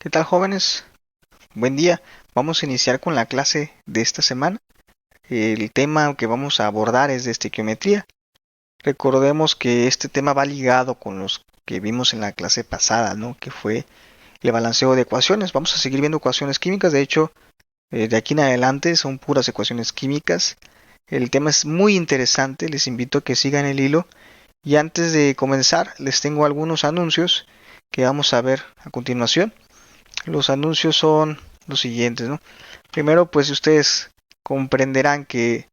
¿Qué tal, jóvenes? Buen día. Vamos a iniciar con la clase de esta semana. El tema que vamos a abordar es de estequiometría. Recordemos que este tema va ligado con los que vimos en la clase pasada, ¿no? Que fue el balanceo de ecuaciones. Vamos a seguir viendo ecuaciones químicas. De hecho, de aquí en adelante son puras ecuaciones químicas. El tema es muy interesante. Les invito a que sigan el hilo. Y antes de comenzar, les tengo algunos anuncios que vamos a ver a continuación. Los anuncios son los siguientes, ¿no? Primero, pues ustedes comprenderán que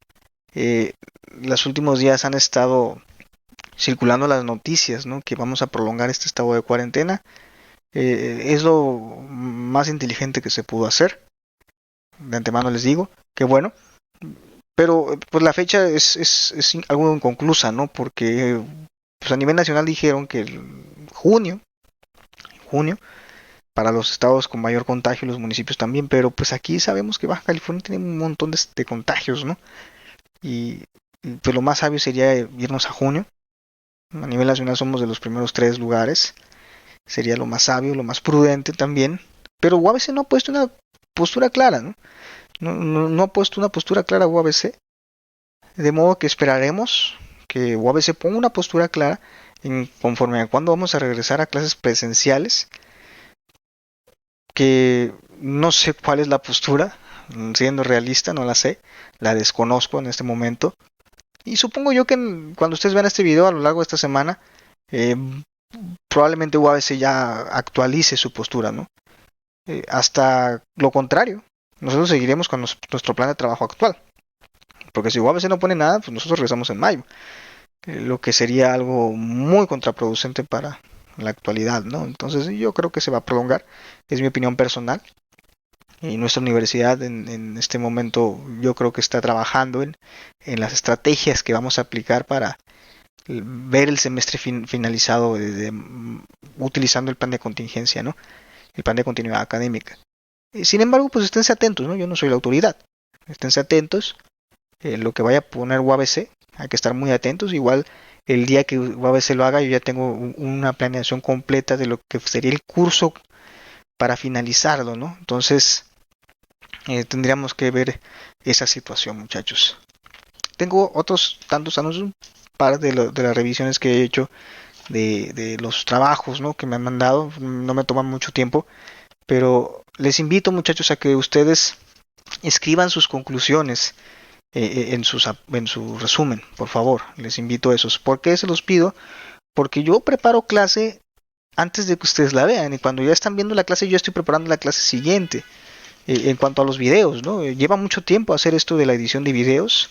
eh, los últimos días han estado circulando las noticias, ¿no? Que vamos a prolongar este estado de cuarentena. Es lo más inteligente que se pudo hacer. De antemano les digo que bueno. Pero pues la fecha es algo inconclusa, ¿no? Porque pues, a nivel nacional dijeron que el junio para los estados con mayor contagio y los municipios también, pero pues aquí sabemos que Baja California tiene un montón de contagios, ¿no? Y pues lo más sabio sería irnos a junio. A nivel nacional somos de los primeros tres lugares, sería lo más sabio, lo más prudente también, pero UABC no ha puesto una postura clara, ¿no? No ha puesto una postura clara UABC, de modo que esperaremos que UABC ponga una postura clara en conforme a cuándo vamos a regresar a clases presenciales, que no sé cuál es la postura, siendo realista, no la sé, la desconozco en este momento. Y supongo yo que cuando ustedes vean este video a lo largo de esta semana, eh, probablemente UABC ya actualice su postura, ¿no? Hasta lo contrario, nosotros seguiremos con nuestro plan de trabajo actual. Porque si UABC no pone nada, pues nosotros regresamos en mayo. Lo que sería algo muy contraproducente para la actualidad, ¿no? Entonces yo creo que se va a prolongar, es mi opinión personal. Y nuestra universidad en este momento yo creo que está trabajando en las estrategias que vamos a aplicar para ver el semestre finalizado utilizando el plan de contingencia, ¿no? El plan de continuidad académica. Sin embargo, pues esténse atentos, ¿no? Yo no soy la autoridad. Esténse atentos. Lo que vaya a poner UABC, hay que estar muy atentos. Igual el día que UABC lo haga, yo ya tengo una planeación completa de lo que sería el curso para finalizarlo, ¿no? Entonces, tendríamos que ver esa situación, muchachos. Tengo otros tantos anuncios, un par de las revisiones que he hecho de los trabajos, ¿no? Que me han mandado. No me toman mucho tiempo, pero les invito, muchachos, a que ustedes escriban sus conclusiones en su resumen, por favor. Les invito a esos. ¿Por qué se los pido? Porque yo preparo clase antes de que ustedes la vean, y cuando ya están viendo la clase yo estoy preparando la clase siguiente. En cuanto a los videos, ¿no? Lleva mucho tiempo hacer esto de la edición de videos.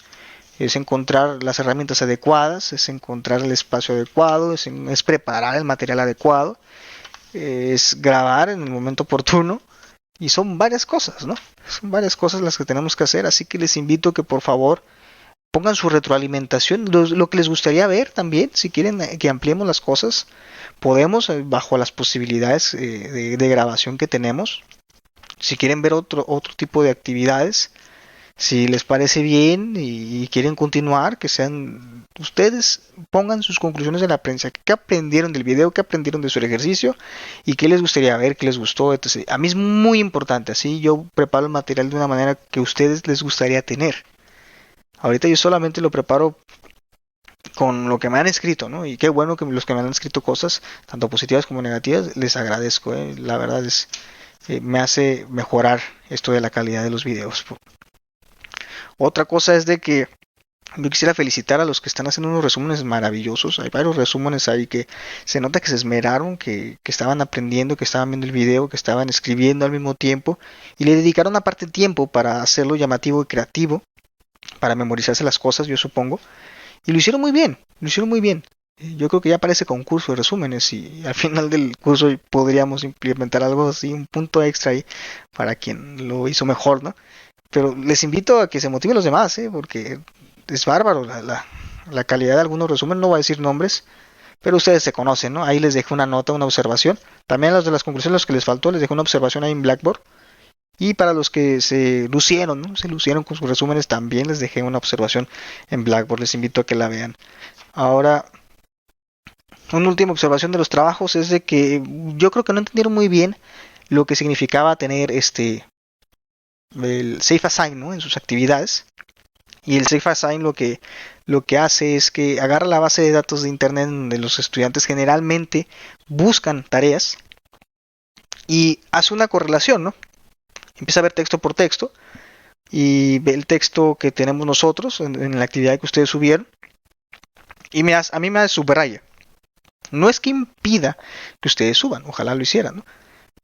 Es encontrar las herramientas adecuadas, es encontrar el espacio adecuado, es preparar el material adecuado, es grabar en el momento oportuno, y son varias cosas, ¿no? Son varias cosas las que tenemos que hacer, así que les invito a que por favor pongan su retroalimentación, lo que les gustaría ver también, si quieren que ampliemos las cosas, podemos, bajo las posibilidades de grabación que tenemos. Si quieren ver otro tipo de actividades, si les parece bien y quieren continuar, que sean ustedes, pongan sus conclusiones en la prensa, qué aprendieron del video, qué aprendieron de su ejercicio y qué les gustaría ver, qué les gustó, etc. A mí es muy importante, así yo preparo el material de una manera que a ustedes les gustaría tener. Ahorita yo solamente lo preparo con lo que me han escrito, ¿no? Y qué bueno que los que me han escrito cosas, tanto positivas como negativas, les agradezco, ¿eh? La verdad es, me hace mejorar esto de la calidad de los videos. Otra cosa es de que yo quisiera felicitar a los que están haciendo unos resúmenes maravillosos. Hay varios resúmenes ahí que se nota que se esmeraron, que estaban aprendiendo, que estaban viendo el video, que estaban escribiendo al mismo tiempo y le dedicaron aparte tiempo para hacerlo llamativo y creativo, para memorizarse las cosas, yo supongo. Y lo hicieron muy bien, lo hicieron muy bien. Yo creo que ya parece concurso de resúmenes y al final del curso podríamos implementar algo así, un punto extra ahí para quien lo hizo mejor, ¿no? Pero les invito a que se motiven los demás, ¿eh? Porque es bárbaro la calidad de algunos resúmenes, no voy a decir nombres, pero ustedes se conocen, ¿no? Ahí les dejé una nota, una observación. También a los de las conclusiones, los que les faltó, les dejé una observación ahí en Blackboard. Y para los que se lucieron, ¿no? Se lucieron con sus resúmenes, también les dejé una observación en Blackboard. Les invito a que la vean. Ahora, una última observación de los trabajos es de que yo creo que no entendieron muy bien lo que significaba tener el Safe Assign, ¿no? En sus actividades. Y el Safe Assign lo que hace es que agarra la base de datos de internet donde los estudiantes generalmente buscan tareas y hace una correlación, ¿no? Empieza a ver texto por texto y ve el texto que tenemos nosotros en la actividad que ustedes subieron y a mí me subraya. No es que impida que ustedes suban, ojalá lo hicieran, ¿no?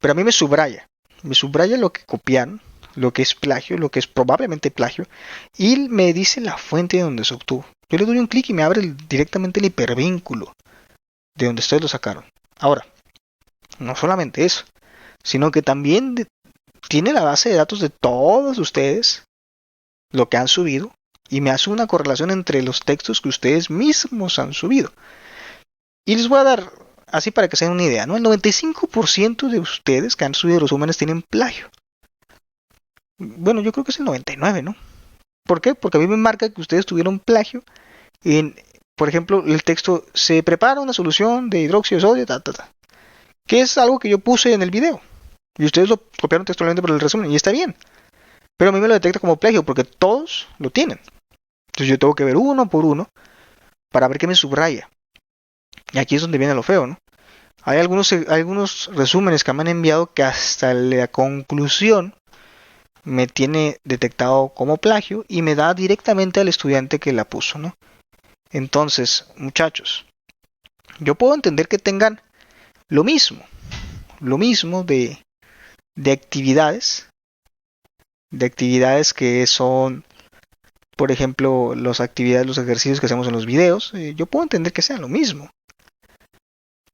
Pero a mí me subraya. Me subraya lo que copiaron, lo que es plagio, lo que es probablemente plagio, y me dice la fuente de donde se obtuvo. Yo le doy un clic y me abre directamente el hipervínculo de donde ustedes lo sacaron. Ahora, no solamente eso, sino que también tiene la base de datos de todos ustedes, lo que han subido, y me hace una correlación entre los textos que ustedes mismos han subido. Y les voy a dar, así para que se den una idea, ¿no? El 95% de ustedes que han subido resúmenes tienen plagio. Bueno, yo creo que es el 99, ¿no? ¿Por qué? Porque a mí me marca que ustedes tuvieron plagio en, por ejemplo, el texto se prepara una solución de hidróxido de sodio, que es algo que yo puse en el video. Y ustedes lo copiaron textualmente por el resumen y está bien. Pero a mí me lo detecta como plagio porque todos lo tienen. Entonces yo tengo que ver uno por uno para ver qué me subraya. Y aquí es donde viene lo feo, ¿no? Hay algunos resúmenes que me han enviado que hasta la conclusión me tiene detectado como plagio y me da directamente al estudiante que la puso, ¿no? Entonces, muchachos, yo puedo entender que tengan lo mismo de actividades que son, por ejemplo, las actividades, los ejercicios que hacemos en los videos. Yo puedo entender que sean lo mismo,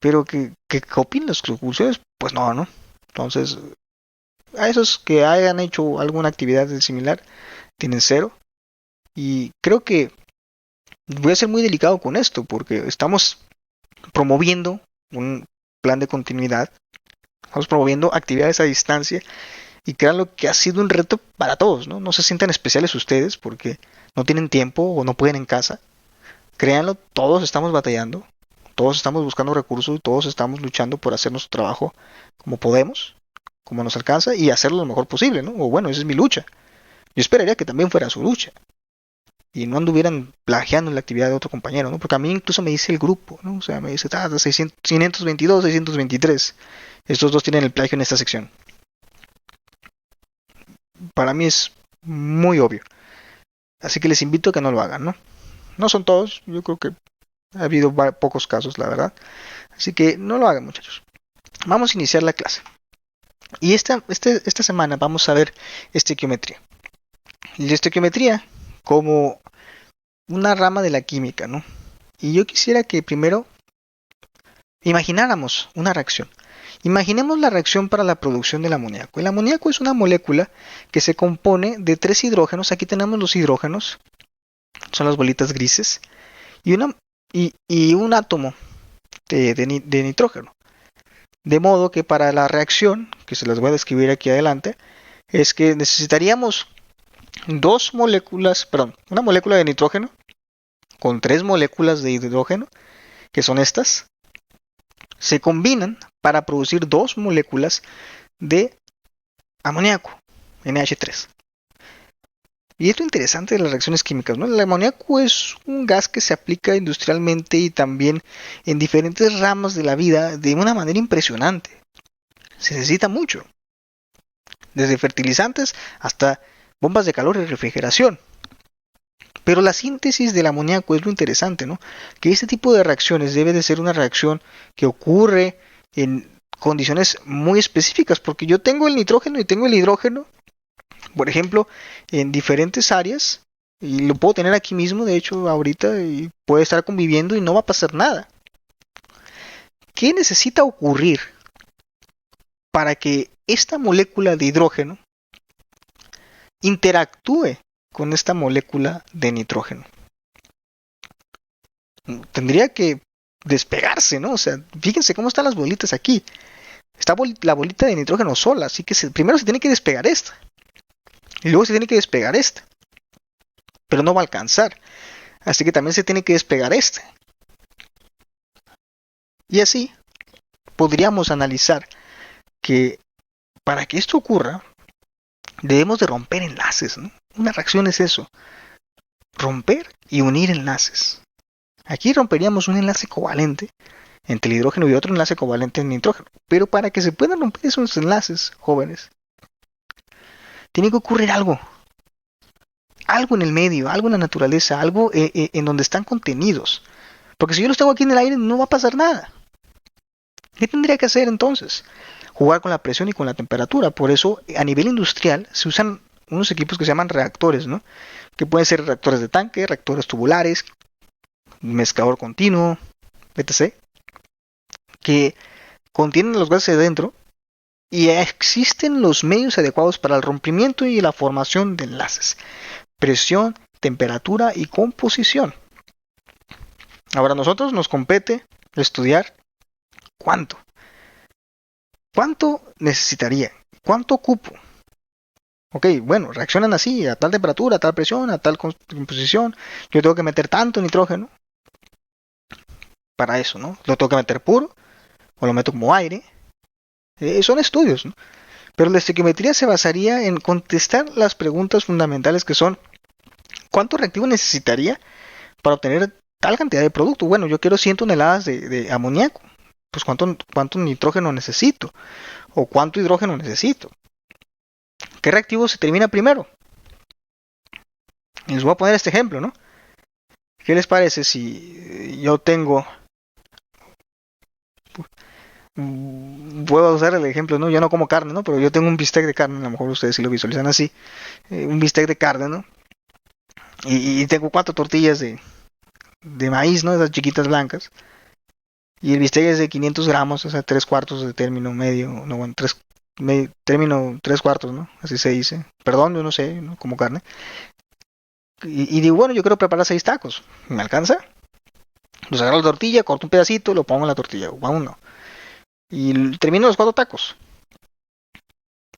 pero que copien las conclusiones, pues no, ¿no? Entonces, a esos que hayan hecho alguna actividad similar, tienen cero. Y creo que voy a ser muy delicado con esto, porque estamos promoviendo un plan de continuidad, estamos promoviendo actividades a distancia, y créanlo que ha sido un reto para todos, ¿no? No se sientan especiales ustedes porque no tienen tiempo o no pueden en casa. Créanlo, todos estamos batallando, todos estamos buscando recursos, todos estamos luchando por hacer nuestro trabajo como podemos, como nos alcanza y hacerlo lo mejor posible, ¿no? O bueno, esa es mi lucha. Yo esperaría que también fuera su lucha y no anduvieran plagiando la actividad de otro compañero, ¿no? Porque a mí incluso me dice el grupo, ¿no? O sea, me dice, 522, 623. Estos dos tienen el plagio en esta sección. Para mí es muy obvio. Así que les invito a que no lo hagan, ¿no? No son todos, yo creo que ha habido pocos casos, la verdad. Así que no lo hagan, muchachos. Vamos a iniciar la clase. Y esta semana vamos a ver estequiometría. Y la estequiometría como una rama de la química, ¿no? Y yo quisiera que primero imagináramos una reacción. Imaginemos la reacción para la producción del amoníaco. El amoníaco es una molécula que se compone de 3 hidrógenos. Aquí tenemos los hidrógenos, son las bolitas grises, y un átomo de nitrógeno. De modo que para la reacción, que se las voy a describir aquí adelante, es que necesitaríamos una molécula de nitrógeno con 3 moléculas de hidrógeno, que son estas, se combinan para producir 2 moléculas de amoníaco, NH3. Y es lo interesante de las reacciones químicas, ¿no? El amoníaco es un gas que se aplica industrialmente y también en diferentes ramas de la vida de una manera impresionante. Se necesita mucho, desde fertilizantes hasta bombas de calor y refrigeración. Pero la síntesis del amoníaco es lo interesante, ¿no? Que este tipo de reacciones debe de ser una reacción que ocurre en condiciones muy específicas, porque yo tengo el nitrógeno y tengo el hidrógeno, por ejemplo, en diferentes áreas, y lo puedo tener aquí mismo, de hecho, ahorita, y puede estar conviviendo y no va a pasar nada. ¿Qué necesita ocurrir para que esta molécula de hidrógeno interactúe con esta molécula de nitrógeno? Tendría que despegarse, ¿no? O sea, fíjense cómo están las bolitas aquí. Está la bolita de nitrógeno sola, así que primero se tiene que despegar esta. Y luego se tiene que despegar esta. Pero no va a alcanzar. Así que también se tiene que despegar esta. Y así podríamos analizar que para que esto ocurra, debemos de romper enlaces, ¿no? Una reacción es eso, romper y unir enlaces. Aquí romperíamos un enlace covalente entre el hidrógeno y otro enlace covalente en el nitrógeno. Pero para que se puedan romper esos enlaces, jóvenes, tiene que ocurrir algo. Algo en el medio, algo en la naturaleza, algo en donde están contenidos. Porque si yo los tengo aquí en el aire, no va a pasar nada. ¿Qué tendría que hacer entonces? Jugar con la presión y con la temperatura. Por eso, a nivel industrial, se usan unos equipos que se llaman reactores, ¿no? Que pueden ser reactores de tanque, reactores tubulares, mezclador continuo, etc. Que contienen los gases dentro y existen los medios adecuados para el rompimiento y la formación de enlaces. Presión, temperatura y composición. Ahora a nosotros nos compete estudiar cuánto. ¿Cuánto necesitaría? ¿Cuánto ocupo? Ok, bueno, reaccionan así, a tal temperatura, a tal presión, a tal composición. Yo tengo que meter tanto nitrógeno para eso, ¿no? Lo tengo que meter puro o lo meto como aire. Son estudios, ¿no? Pero la estequiometría se basaría en contestar las preguntas fundamentales que son ¿cuánto reactivo necesitaría para obtener tal cantidad de producto? Bueno, yo quiero 100 toneladas de amoníaco. Pues ¿cuánto nitrógeno necesito? ¿O cuánto hidrógeno necesito? ¿Qué reactivo se termina primero? Y les voy a poner este ejemplo, ¿no? ¿Qué les parece si yo tengo... Puedo usar el ejemplo, ¿no? Yo no como carne, ¿no? Pero yo tengo un bistec de carne, a lo mejor ustedes sí lo visualizan así. Un bistec de carne, ¿no? Y tengo 4 tortillas de maíz, ¿no? Esas chiquitas blancas. Y el bistec es de 500 gramos, o sea, 3 cuartos de término medio, no, bueno, término 3 cuartos, ¿no? Así se dice. Perdón, yo no sé, ¿no? Como carne. Y digo, bueno, yo quiero preparar 6 tacos. ¿Me alcanza? Pues agarro la tortilla, corto un pedacito, lo pongo en la tortilla, uno. Y termino los 4 tacos.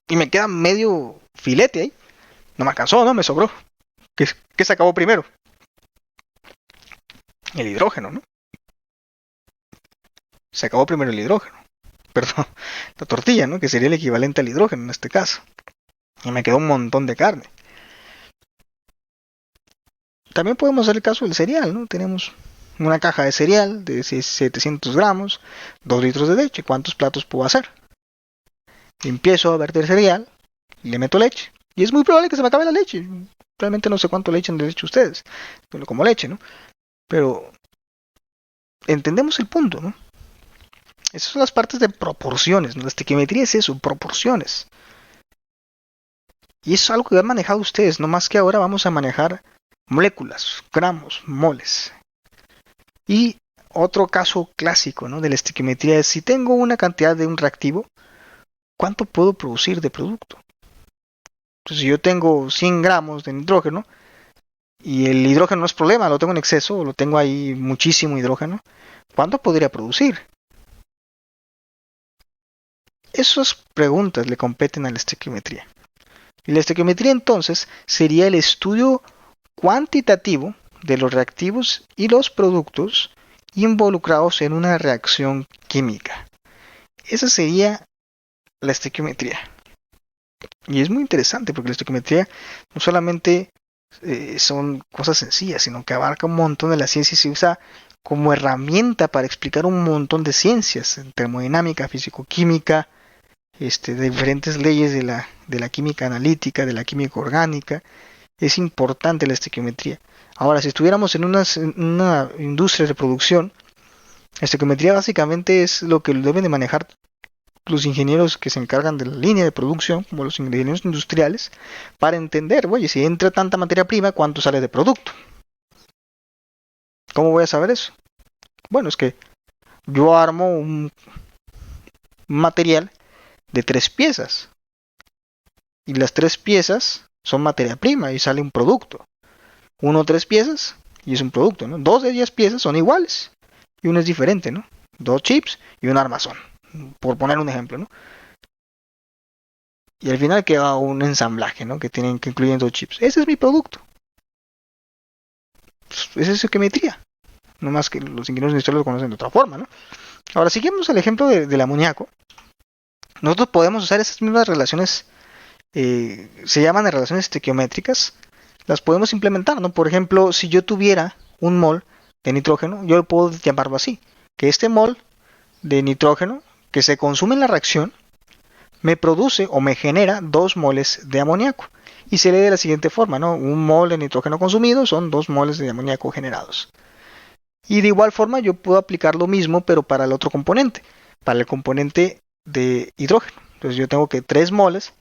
Y me queda medio filete ahí. No me alcanzó, ¿no? Me sobró. ¿Qué se acabó primero? El hidrógeno, ¿no? Se acabó primero el hidrógeno. Perdón, la tortilla, ¿no? Que sería el equivalente al hidrógeno en este caso. Y me quedó un montón de carne. También podemos hacer el caso del cereal, ¿no? Tenemos una caja de cereal de 700 gramos, 2 litros de leche. ¿Cuántos platos puedo hacer? Empiezo a verter cereal, le meto leche. Y es muy probable que se me acabe la leche. Realmente no sé cuánto le echan de leche ustedes. Yo lo como leche, ¿no? Pero entendemos el punto, ¿no? Esas son las partes de proporciones, ¿no? La estequiometría es eso, proporciones. Y eso es algo que han manejado ustedes, no más que ahora vamos a manejar moléculas, gramos, moles. Y otro caso clásico, ¿no? De la estequiometría es si tengo una cantidad de un reactivo, ¿cuánto puedo producir de producto? Entonces, si yo tengo 100 gramos de nitrógeno y el hidrógeno no es problema, lo tengo en exceso, lo tengo ahí muchísimo hidrógeno, ¿cuánto podría producir? Esas preguntas le competen a la estequiometría. Y la estequiometría entonces sería el estudio cuantitativo de los reactivos y los productos involucrados en una reacción química. Esa sería la estequiometría. Y es muy interesante porque la estequiometría no solamente son cosas sencillas, sino que abarca un montón de la ciencia y se usa como herramienta para explicar un montón de ciencias, termodinámica, físico-química, de diferentes leyes de la química analítica, de la química orgánica. Es importante la estequiometría. Ahora, si estuviéramos en una industria de producción, la estequiometría básicamente es lo que deben de manejar los ingenieros que se encargan de la línea de producción, como los ingenieros industriales, para entender, oye, si entra tanta materia prima, ¿cuánto sale de producto? ¿Cómo voy a saber eso? Bueno, es que yo armo un material de 3 piezas y las 3 piezas son materia prima y sale un producto. 1 3 piezas y es un producto, ¿no? 2 de 10 piezas son iguales y uno es diferente, ¿no? 2 chips y un armazón, por poner un ejemplo, ¿no? Y al final queda un ensamblaje, ¿no? Que incluyen 2 chips. Ese es mi producto. Esa es estequiometría. No más que los ingenieros industriales lo conocen de otra forma, ¿no? Ahora, seguimos el ejemplo del amoníaco. Nosotros podemos usar esas mismas relaciones, se llaman relaciones estequiométricas, las podemos implementar, ¿no? Por ejemplo, si yo tuviera un mol de nitrógeno, yo puedo llamarlo así, que este mol de nitrógeno que se consume en la reacción me produce o me genera 2 moles de amoníaco. Y se lee de la siguiente forma, ¿no? Un mol de nitrógeno consumido son 2 moles de amoníaco generados. Y de igual forma yo puedo aplicar lo mismo, pero para el otro componente, para el componente de hidrógeno. Entonces yo tengo que 3 moles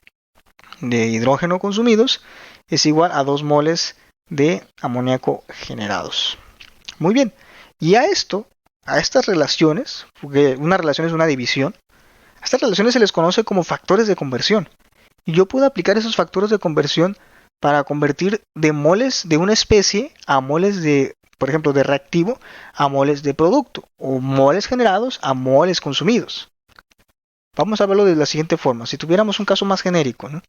de hidrógeno consumidos es igual a 2 moles de amoníaco generados. Muy bien. Y a esto, a estas relaciones, porque una relación es una división, a estas relaciones se les conoce como factores de conversión. Y yo puedo aplicar esos factores de conversión para convertir de moles de una especie a moles de, por ejemplo, de reactivo a moles de producto, o moles generados a moles consumidos. Vamos a verlo de la siguiente forma. Si tuviéramos un caso más genérico, ¿no?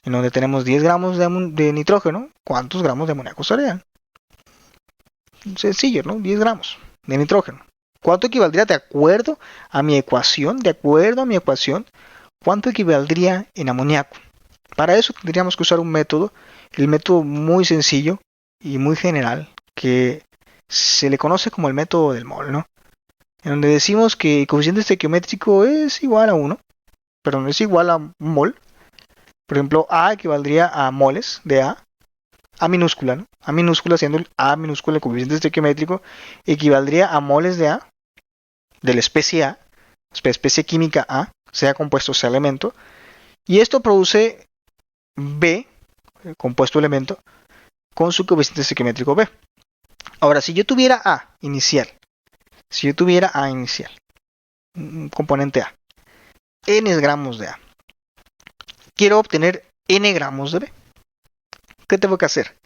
En donde tenemos 10 gramos de nitrógeno, ¿cuántos gramos de amoníaco serían? Sencillo, ¿no? 10 gramos de nitrógeno. ¿Cuánto equivaldría de acuerdo a mi ecuación? De acuerdo a mi ecuación, ¿cuánto equivaldría en amoníaco? Para eso tendríamos que usar un método, el método muy sencillo y muy general, que se le conoce como el método del mol, ¿no? En donde decimos que el coeficiente estequiométrico es igual a 1, pero no es igual a un mol. Por ejemplo, A equivaldría a moles de A minúscula, ¿no? A minúscula siendo el A minúscula el coeficiente estequiométrico, equivaldría a moles de la especie A, especie química A, sea compuesto, sea elemento, y esto produce B, el compuesto elemento, con su coeficiente estequiométrico B. Ahora, si yo tuviera A inicial, un componente A, n gramos de A, quiero obtener n gramos de B. ¿Qué tengo que hacer?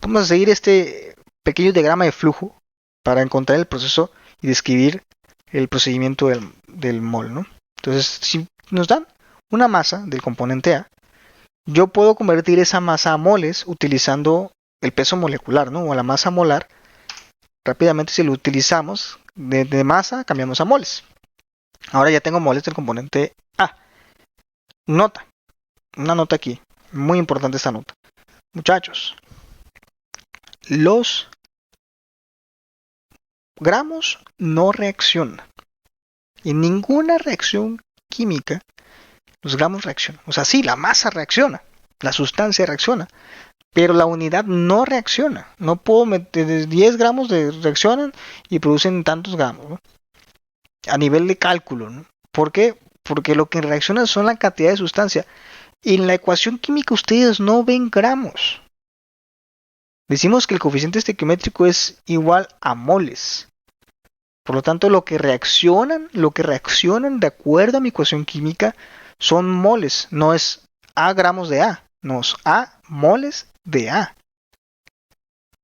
Vamos a seguir este pequeño diagrama de flujo para encontrar el proceso y describir el procedimiento del mol, ¿no? Entonces, si nos dan una masa del componente A, yo puedo convertir esa masa a moles utilizando el peso molecular, ¿no? O la masa molar. Rápidamente, si lo utilizamos de masa, cambiamos a moles. Ahora ya tengo moles del componente A. Nota, una nota aquí, muy importante esta nota. Muchachos, los gramos no reaccionan. En ninguna reacción química los gramos reaccionan. O sea, sí, la masa reacciona, la sustancia reacciona, pero la unidad no reacciona. No puedo meter 10 gramos de reaccionan y producen tantos gramos, ¿no? A nivel de cálculo, ¿no? ¿Por qué? Porque lo que reacciona son la cantidad de sustancia. En la ecuación química ustedes no ven gramos. Decimos que el coeficiente estequiométrico es igual a moles. Por lo tanto, lo que reaccionan de acuerdo a mi ecuación química son moles, no es A gramos de A, no es A moles de A.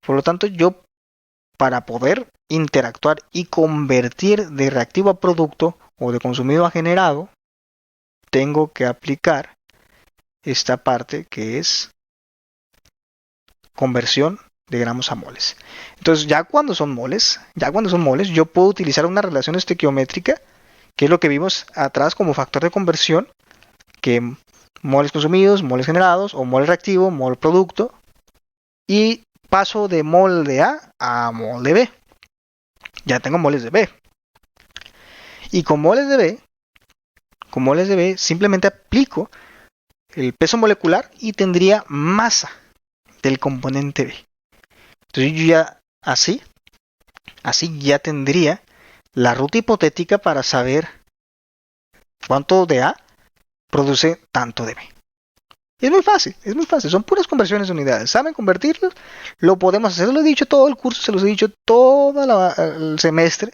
Por lo tanto, yo para poder interactuar y convertir de reactivo a producto o de consumido a generado, tengo que aplicar esta parte que es conversión de gramos a moles. Entonces, ya cuando son moles, yo puedo utilizar una relación estequiométrica, que es lo que vimos atrás como factor de conversión, que moles consumidos, moles generados, o mol reactivo, mol producto, y paso de mol de a mol de B. Ya tengo moles de B. Y con moles de B, simplemente aplico el peso molecular y tendría masa del componente B. Entonces yo ya así ya tendría la ruta hipotética para saber cuánto de A produce tanto de B. Y es muy fácil, son puras conversiones de unidades. ¿Saben convertirlos? Lo podemos hacer, lo he dicho todo el curso, se los he dicho todo el semestre.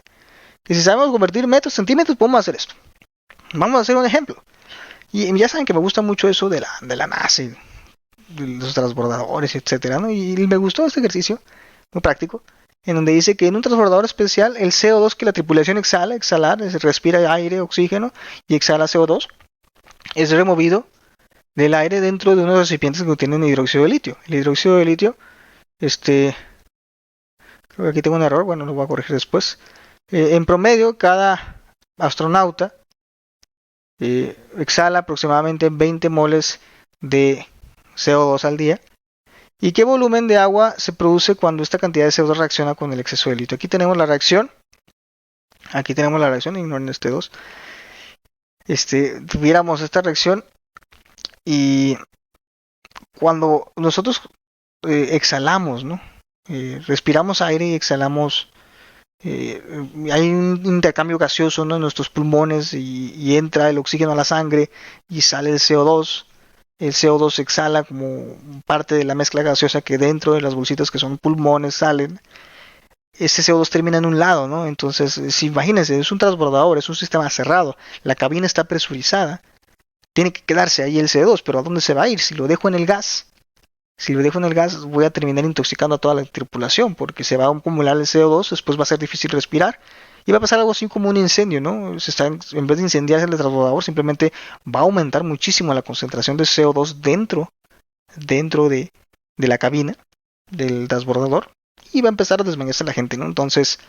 Que si sabemos convertir metros, centímetros, podemos hacer esto. Vamos a hacer un ejemplo. Y ya saben que me gusta mucho eso de la NASA, de los transbordadores, etcétera, ¿no? Y me gustó este ejercicio, muy práctico, en donde dice que en un transbordador especial el CO2 que la tripulación exhalar, respira aire, oxígeno y exhala CO2, es removido del aire dentro de unos recipientes que contienen hidróxido de litio. El hidróxido de litio, creo que aquí tengo un error, bueno, lo voy a corregir después. En promedio, cada astronauta exhala aproximadamente 20 moles de CO2 al día. ¿Y qué volumen de agua se produce cuando esta cantidad de CO2 reacciona con el exceso de litio? Aquí tenemos la reacción. Ignoren este 2. Tuviéramos esta reacción y cuando nosotros exhalamos, ¿no? Respiramos aire y exhalamos. Hay un intercambio gaseoso, ¿no?, en nuestros pulmones y entra el oxígeno a la sangre y sale el CO2. El CO2 se exhala como parte de la mezcla gaseosa que dentro de las bolsitas que son pulmones salen. Ese CO2 termina en un lado, ¿no? Entonces, si imagínense, es un transbordador, es un sistema cerrado, la cabina está presurizada, tiene que quedarse ahí el CO2, pero ¿a dónde se va a ir? Si lo dejo en el gas, voy a terminar intoxicando a toda la tripulación, porque se va a acumular el CO2, después va a ser difícil respirar, y va a pasar algo así como un incendio, ¿no? En vez de incendiarse el transbordador, simplemente va a aumentar muchísimo la concentración de CO2 dentro de la cabina del transbordador, y va a empezar a desmayarse la gente, ¿no? Entonces,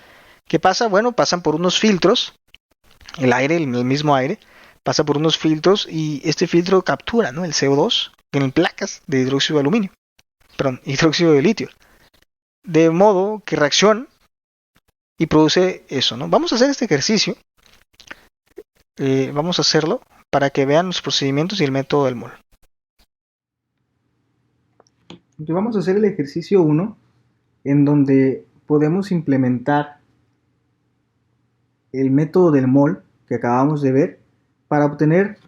¿qué pasa? Bueno, pasan por unos filtros, el mismo aire, pasa por unos filtros y este filtro captura, ¿no?, el CO2 en placas de hidróxido de litio, de modo que reacciona y produce eso, ¿no? Vamos a hacer este ejercicio, vamos a hacerlo para que vean los procedimientos y el método del mol. Entonces vamos a hacer el ejercicio 1, en donde podemos implementar el método del mol que acabamos de ver para obtener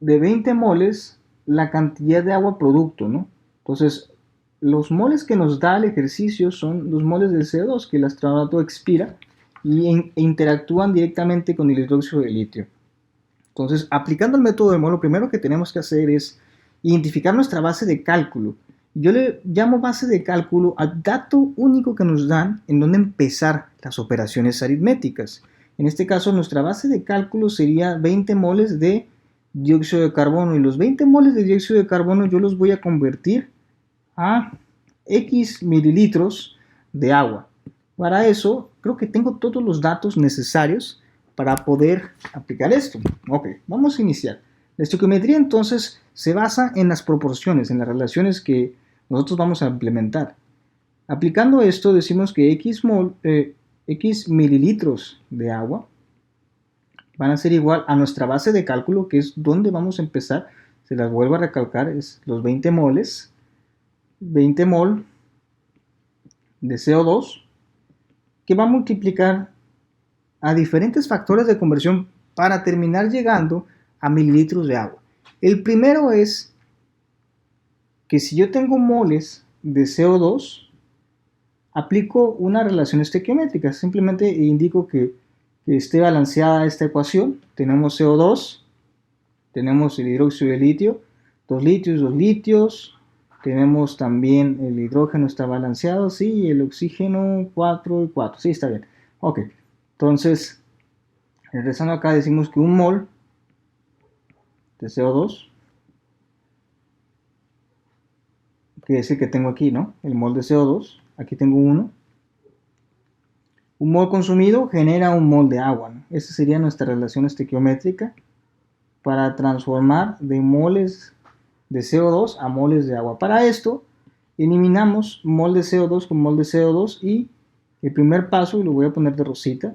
de 20 moles la cantidad de agua producto, ¿no? Entonces, los moles que nos da el ejercicio son los moles del CO2 que el astronauta expira e interactúan directamente con el hidróxido de litio. Entonces, aplicando el método del mol, lo primero que tenemos que hacer es identificar nuestra base de cálculo. Yo le llamo base de cálculo al dato único que nos dan en donde empezar las operaciones aritméticas. En este caso, nuestra base de cálculo sería 20 moles de dióxido de carbono, y los 20 moles de dióxido de carbono yo los voy a convertir a X mililitros de agua. Para eso, creo que tengo todos los datos necesarios para poder aplicar esto. Ok, vamos a iniciar. La estequiometría entonces se basa en las proporciones, en las relaciones que nosotros vamos a implementar. Aplicando esto decimos que X mililitros de agua van a ser igual a nuestra base de cálculo, que es donde vamos a empezar. Se las vuelvo a recalcar, es los 20 moles, 20 mol de CO2, que va a multiplicar a diferentes factores de conversión para terminar llegando a mililitros de agua. El primero es que si yo tengo moles de CO2, aplico una relación estequiométrica. Simplemente indico que esté balanceada esta ecuación. Tenemos CO2, tenemos el hidróxido de litio, 2 litios, 2 litios. Tenemos también el hidrógeno, está balanceado, sí, y el oxígeno 4 y 4, sí, está bien. Ok, entonces, regresando acá, decimos que un mol de CO2, que es el que tengo aquí, ¿no? El mol de CO2, aquí tengo uno. Un mol consumido genera un mol de agua, ¿no? Esa sería nuestra relación estequiométrica para transformar de moles de CO2 a moles de agua. Para esto, eliminamos mol de CO2 con mol de CO2 y el primer paso, y lo voy a poner de rosita,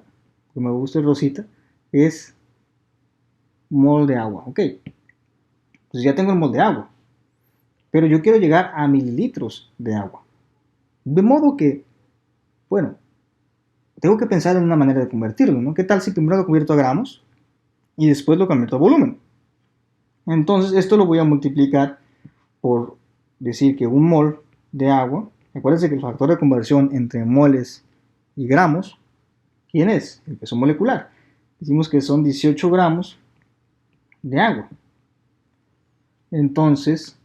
que me gusta el rosita, es mol de agua. Ok, entonces ya tengo el mol de agua, pero yo quiero llegar a mililitros de agua. De modo que, bueno, tengo que pensar en una manera de convertirlo, ¿no? ¿Qué tal si primero lo convierto a gramos y después lo convierto a volumen? Entonces esto lo voy a multiplicar por decir que un mol de agua, acuérdense que el factor de conversión entre moles y gramos, ¿quién es? El peso molecular. Decimos que son 18 gramos de agua. Entonces,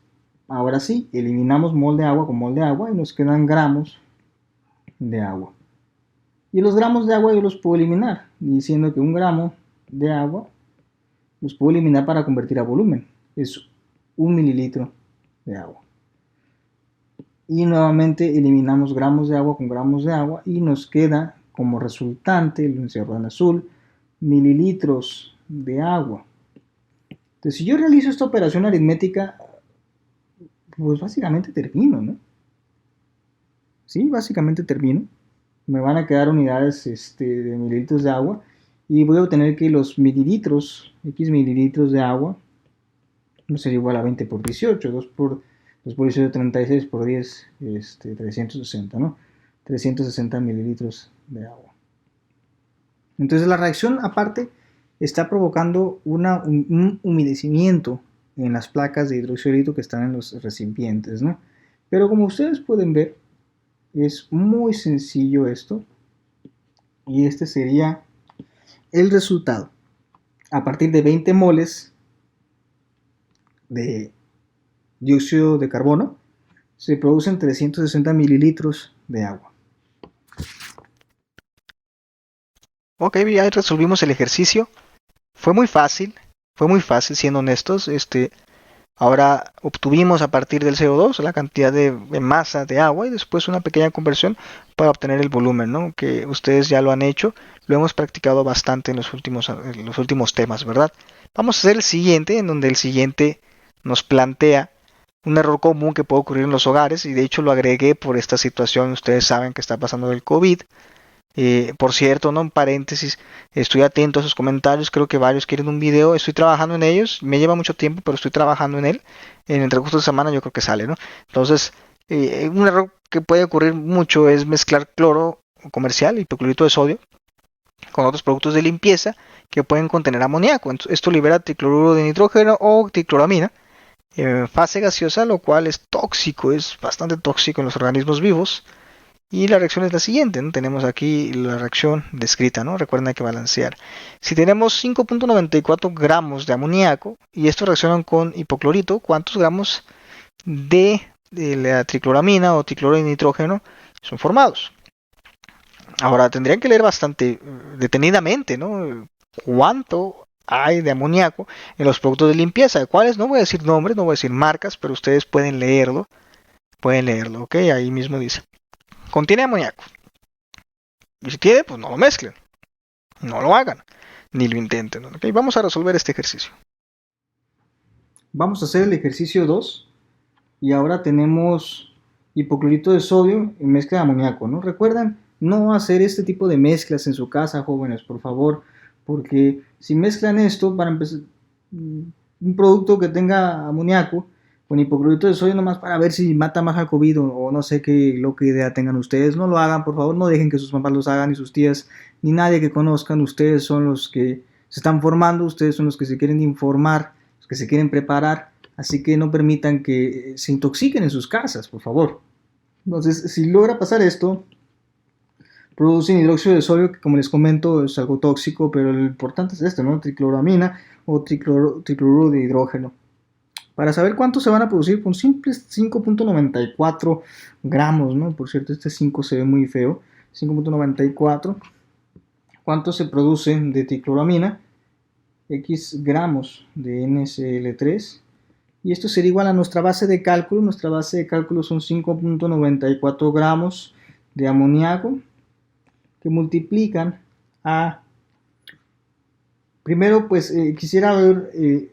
ahora sí, eliminamos mol de agua con mol de agua y nos quedan gramos de agua. Y los gramos de agua yo los puedo eliminar, diciendo que un gramo de agua los puedo eliminar para convertir a volumen. Es 1 mililitro de agua. Y nuevamente eliminamos gramos de agua con gramos de agua y nos queda como resultante, lo encierro en azul, mililitros de agua. Entonces, si yo realizo esta operación aritmética, pues básicamente termino, ¿no? Sí, básicamente termino. Me van a quedar unidades de mililitros de agua y voy a obtener que los mililitros, X mililitros de agua, no sería igual a 20 por 18, 2 por 18, 36 por 10, 360, ¿no? 360 mililitros de agua. Entonces la reacción aparte está provocando un humedecimiento en las placas de hidróxido de litio que están en los recipientes, ¿no? Pero como ustedes pueden ver, es muy sencillo esto y este sería el resultado. A partir de 20 moles de dióxido de carbono se producen 360 mililitros de agua. Ok, ya resolvimos el ejercicio. Fue muy fácil siendo honestos. Ahora obtuvimos a partir del CO2 la cantidad de masa de agua y después una pequeña conversión para obtener el volumen, ¿no? Que ustedes ya lo han hecho, lo hemos practicado bastante en los últimos temas, ¿verdad? Vamos a hacer el siguiente, en donde el siguiente nos plantea un error común que puede ocurrir en los hogares y de hecho lo agregué por esta situación. Ustedes saben que está pasando del COVID. Por cierto, ¿no? En paréntesis, estoy atento a sus comentarios, creo que varios quieren un video, estoy trabajando en ellos, me lleva mucho tiempo, pero estoy trabajando en él, en el transcurso de semana yo creo que sale, ¿no? Entonces, un error que puede ocurrir mucho es mezclar cloro comercial, hipoclorito de sodio, con otros productos de limpieza que pueden contener amoníaco. Esto libera tricloruro de nitrógeno o tricloramina en fase gaseosa, lo cual es tóxico, es bastante tóxico en los organismos vivos. Y la reacción es la siguiente, ¿no? Tenemos aquí la reacción descrita, ¿no? Recuerden, hay que balancear. Si tenemos 5.94 gramos de amoníaco y estos reaccionan con hipoclorito, ¿cuántos gramos de la tricloramina o tricloruro de nitrógeno son formados? Ahora tendrían que leer bastante detenidamente, ¿no? ¿Cuánto hay de amoníaco en los productos de limpieza? ¿Cuáles? No voy a decir nombres, no voy a decir marcas, pero ustedes pueden leerlo, ¿ok? Ahí mismo dice. Contiene amoníaco. Y si tiene, pues no lo mezclen. No lo hagan. Ni lo intenten. ¿Okay? Vamos a resolver este ejercicio. Vamos a hacer el ejercicio 2. Y ahora tenemos hipoclorito de sodio y mezcla de amoníaco, ¿no? Recuerden no hacer este tipo de mezclas en su casa, jóvenes, por favor. Porque si mezclan esto, para empezar, un producto que tenga amoníaco con hipoclorito de sodio nomás para ver si mata más al COVID o no sé qué loca idea tengan ustedes. No lo hagan, por favor, no dejen que sus papás los hagan, ni sus tías, ni nadie que conozcan. Ustedes son los que se están formando, ustedes son los que se quieren informar, los que se quieren preparar, así que no permitan que se intoxiquen en sus casas, por favor. Entonces, si logra pasar esto, producen hidróxido de sodio, que como les comento es algo tóxico, pero lo importante es esto, ¿no? Tricloramina o tricloruro de hidrógeno. Para saber cuánto se van a producir con simples 5.94 gramos, ¿no? Por cierto, este 5 se ve muy feo. 5.94. ¿Cuánto se produce de tricloramina? X gramos de NCl3. Y esto sería igual a nuestra base de cálculo. Nuestra base de cálculo son 5.94 gramos de amoníaco que multiplican a... Primero, pues quisiera ver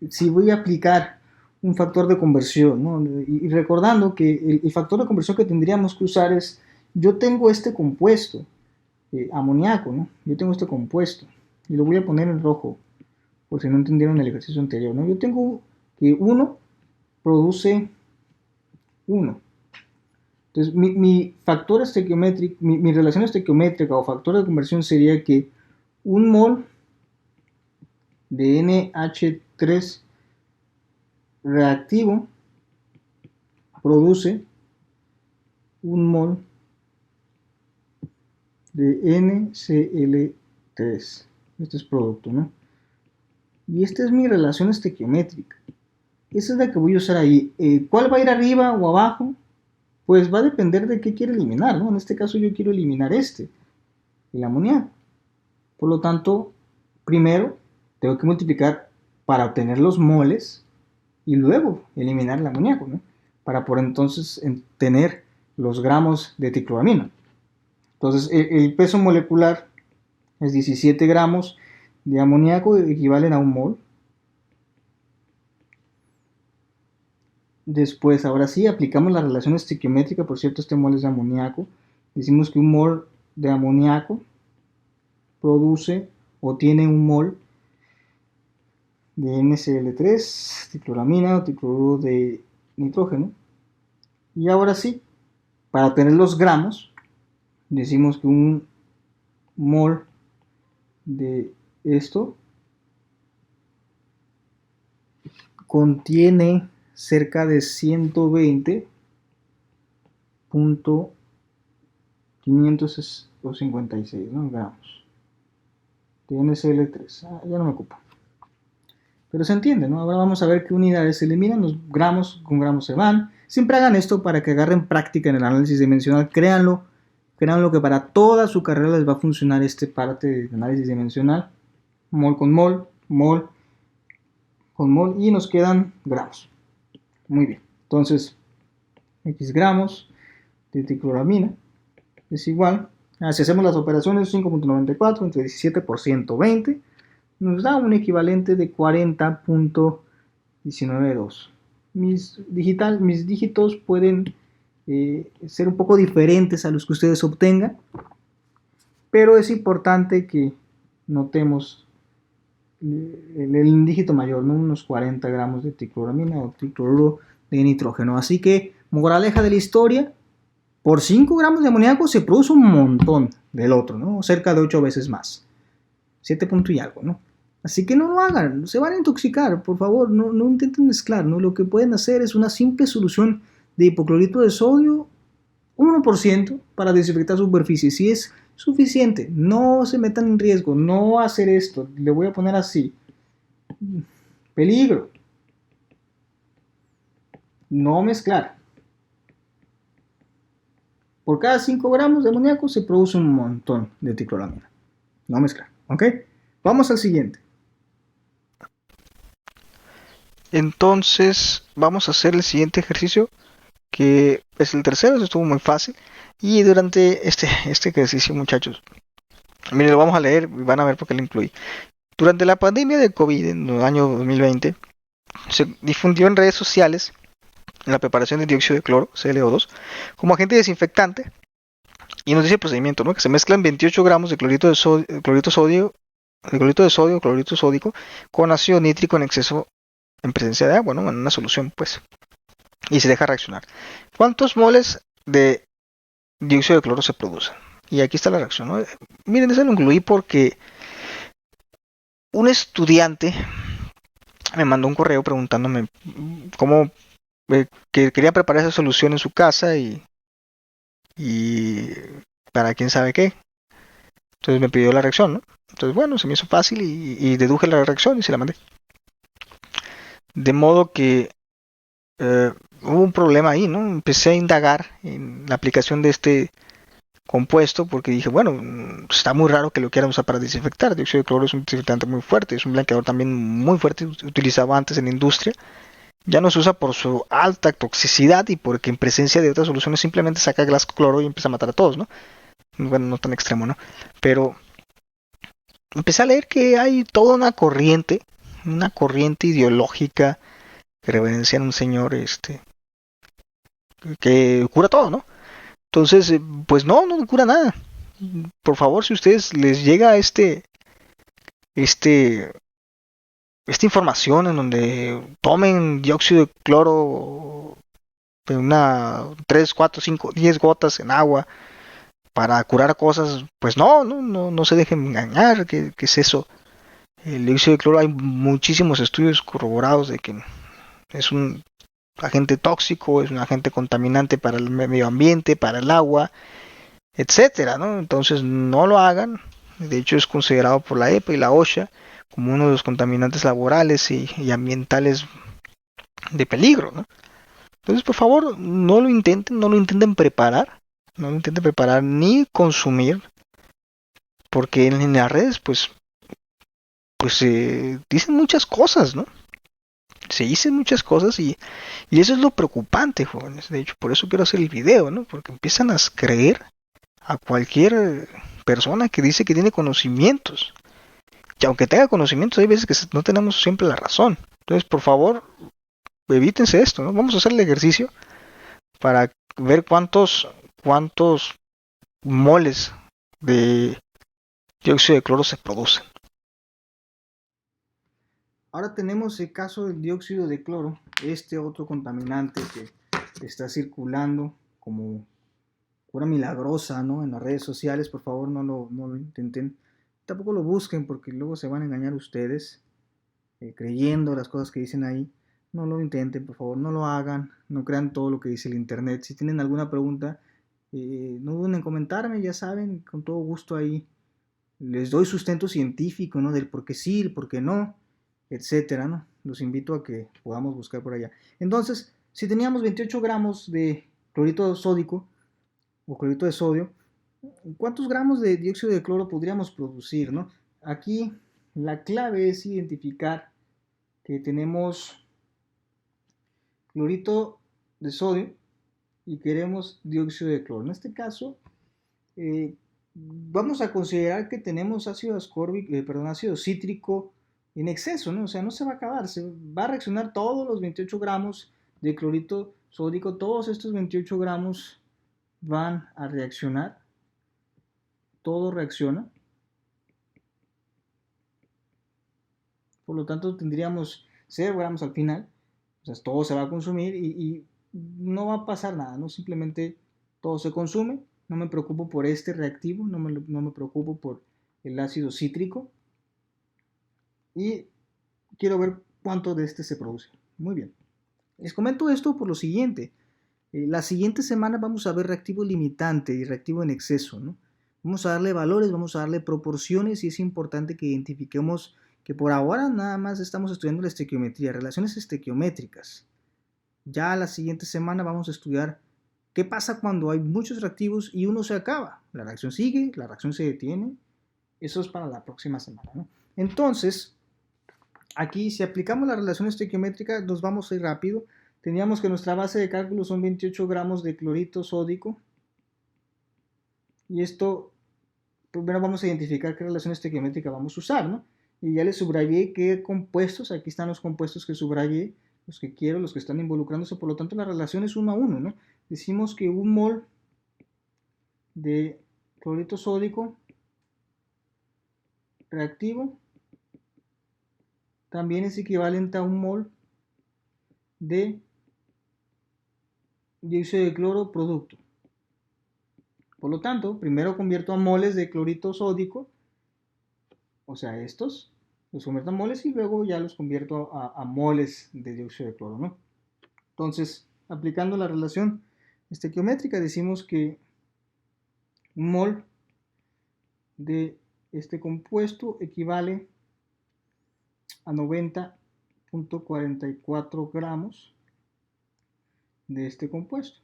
si voy a aplicar un factor de conversión, ¿no? Y recordando que el factor de conversión que tendríamos que usar es, yo tengo este compuesto, amoníaco, ¿no? Yo tengo este compuesto, y lo voy a poner en rojo, por si no entendieron el ejercicio anterior, ¿no? Yo tengo que 1 produce 1. Entonces, mi factor estequiométrico, mi relación estequiométrica o factor de conversión sería que 1 mol de NH3 reactivo produce 1 mol de NCl3. Este es producto, ¿no? Y esta es mi relación estequiométrica. Esa es la que voy a usar ahí. ¿Cuál va a ir arriba o abajo? Pues va a depender de qué quiero eliminar, ¿no? En este caso yo quiero eliminar el amoníaco. Por lo tanto, primero tengo que multiplicar para obtener los moles y luego eliminar el amoníaco, ¿no? Para por entonces tener los gramos de tricloramina. Entonces, el peso molecular es 17 gramos de amoníaco equivalen a un mol. Después, ahora sí, aplicamos la relación estequiométrica. Por cierto, este mol es de amoníaco. Decimos que un mol de amoníaco produce o tiene un mol de NCl3, dicloramina o dicloruro de nitrógeno. Y ahora sí, para obtener los gramos, decimos que un mol de esto contiene cerca de 120.556, ¿no? gramos de NCl3. Ya no me ocupo. Pero se entiende, ¿no? Ahora vamos a ver qué unidades se eliminan, los gramos con gramos se van. Siempre hagan esto para que agarren práctica en el análisis dimensional. Créanlo que para toda su carrera les va a funcionar este parte de análisis dimensional. Mol con mol, mol con mol y nos quedan gramos. Muy bien. Entonces, X gramos de tricloramina es igual. Si hacemos las operaciones 5.94 entre 17 por 120, nos da un equivalente de 40.192. Mis dígitos pueden ser un poco diferentes a los que ustedes obtengan, pero es importante que notemos el dígito mayor, ¿no? Unos 40 gramos de tricloramina o tricloruro de nitrógeno. Así que, moraleja de la historia, por 5 gramos de amoníaco se produce un montón del otro, ¿no? Cerca de 8 veces más. 7 puntos y algo, ¿no? Así que no lo hagan, se van a intoxicar, por favor, no intenten mezclar, ¿no? Lo que pueden hacer es una simple solución de hipoclorito de sodio, 1% para desinfectar superficie. Si es suficiente, no se metan en riesgo, no hacer esto, le voy a poner así. Peligro. No mezclar. Por cada 5 gramos de amoníaco se produce un montón de tricloramina. No mezclar, ¿ok? Vamos al siguiente. Entonces vamos a hacer el siguiente ejercicio, que es el tercero. Eso estuvo muy fácil. Y durante este ejercicio, muchachos, miren, lo vamos a leer y van a ver por qué lo incluí. Durante la pandemia de COVID en el año 2020, se difundió en redes sociales la preparación de dióxido de cloro, ClO2, como agente desinfectante. Y nos dice el procedimiento, ¿no? Que se mezclan 28 gramos de clorito de sodio, clorito sódico, con ácido nítrico en exceso en presencia de agua, ¿no? En una solución, pues. Y se deja reaccionar. ¿Cuántos moles de dióxido de cloro se producen? Y aquí está la reacción, ¿no? Miren, eso lo incluí porque un estudiante me mandó un correo preguntándome cómo que quería preparar esa solución en su casa y para quién sabe qué. Entonces me pidió la reacción, ¿no? Entonces, bueno, se me hizo fácil y deduje la reacción y se la mandé. De modo que hubo un problema ahí, ¿no? Empecé a indagar en la aplicación de este compuesto porque dije, bueno, está muy raro que lo quieran usar para desinfectar. El dióxido de cloro es un desinfectante muy fuerte, es un blanqueador también muy fuerte, utilizado antes en la industria. Ya no se usa por su alta toxicidad y porque en presencia de otras soluciones simplemente saca gas cloro y empieza a matar a todos, ¿no? Bueno, no tan extremo, ¿no? Pero empecé a leer que hay toda una corriente ideológica que reverencian a un señor que cura todo, ¿no? Entonces, pues no cura nada. Por favor, si a ustedes les llega esta información en donde tomen dióxido de cloro de una 3, 4, 5, 10 gotas en agua para curar cosas, pues no se dejen engañar. ¿Qué es eso? El dióxido de cloro, hay muchísimos estudios corroborados de que es un agente tóxico, es un agente contaminante para el medio ambiente, para el agua, etcétera, ¿no? Entonces no lo hagan. De hecho, es considerado por la EPA y la OSHA como uno de los contaminantes laborales y ambientales de peligro, ¿no? Entonces, por favor, no lo intenten preparar, no lo intenten preparar ni consumir, porque en las redes, pues se dicen muchas cosas, ¿no? Se dicen muchas cosas y eso es lo preocupante, jóvenes. De hecho, por eso quiero hacer el video, ¿no? Porque empiezan a creer a cualquier persona que dice que tiene conocimientos. Y aunque tenga conocimientos, hay veces que no tenemos siempre la razón. Entonces, por favor, evítense esto, ¿no? Vamos a hacer el ejercicio para ver cuántos moles de dióxido de cloro se producen. Ahora tenemos el caso del dióxido de cloro, este otro contaminante que está circulando como cura milagrosa, ¿no? En las redes sociales. Por favor, no lo intenten. Tampoco lo busquen porque luego se van a engañar ustedes creyendo las cosas que dicen ahí. No lo intenten, por favor, no lo hagan. No crean todo lo que dice el internet. Si tienen alguna pregunta, no duden en comentarme, ya saben, con todo gusto ahí les doy sustento científico, ¿no? Del por qué sí, el por qué no, etcétera, ¿no? Los invito a que podamos buscar por allá. Entonces, si teníamos 28 gramos de clorito sódico o clorito de sodio, ¿cuántos gramos de dióxido de cloro podríamos producir, no? Aquí la clave es identificar que tenemos clorito de sodio y queremos dióxido de cloro. En este caso, vamos a considerar que tenemos ácido cítrico en exceso, ¿no? O sea, no se va a acabar, se va a reaccionar todos los 28 gramos de clorito sódico, todos estos 28 gramos van a reaccionar, todo reacciona, por lo tanto tendríamos 0 gramos al final, o sea, todo se va a consumir y no va a pasar nada, ¿no? Simplemente todo se consume, no me preocupo por este reactivo, no me preocupo por el ácido cítrico y quiero ver cuánto de este se produce. Muy bien. Les comento esto por lo siguiente. La siguiente semana vamos a ver reactivo limitante y reactivo en exceso, ¿no? Vamos a darle valores, vamos a darle proporciones y es importante que identifiquemos que por ahora nada más estamos estudiando la estequiometría, relaciones estequiométricas. Ya la siguiente semana vamos a estudiar qué pasa cuando hay muchos reactivos y uno se acaba. La reacción sigue, la reacción se detiene. Eso es para la próxima semana, ¿no? Entonces, aquí si aplicamos la relación estequiométrica nos vamos a ir rápido. Teníamos que nuestra base de cálculo son 28 gramos de clorito sódico. Y esto, primero vamos a identificar qué relación estequiométrica vamos a usar, ¿no? Y ya les subrayé qué compuestos, aquí están los compuestos que subrayé, los que quiero, los que están involucrándose, por lo tanto la relación es 1 a 1, ¿no? Decimos que un mol de clorito sódico reactivo también es equivalente a un mol de dióxido de cloro producto. Por lo tanto, primero convierto a moles de clorito sódico, o sea, estos, los convierto a moles y luego ya los convierto a moles de dióxido de cloro, ¿no? Entonces, aplicando la relación estequiométrica, decimos que un mol de este compuesto equivale a 90.44 gramos de este compuesto.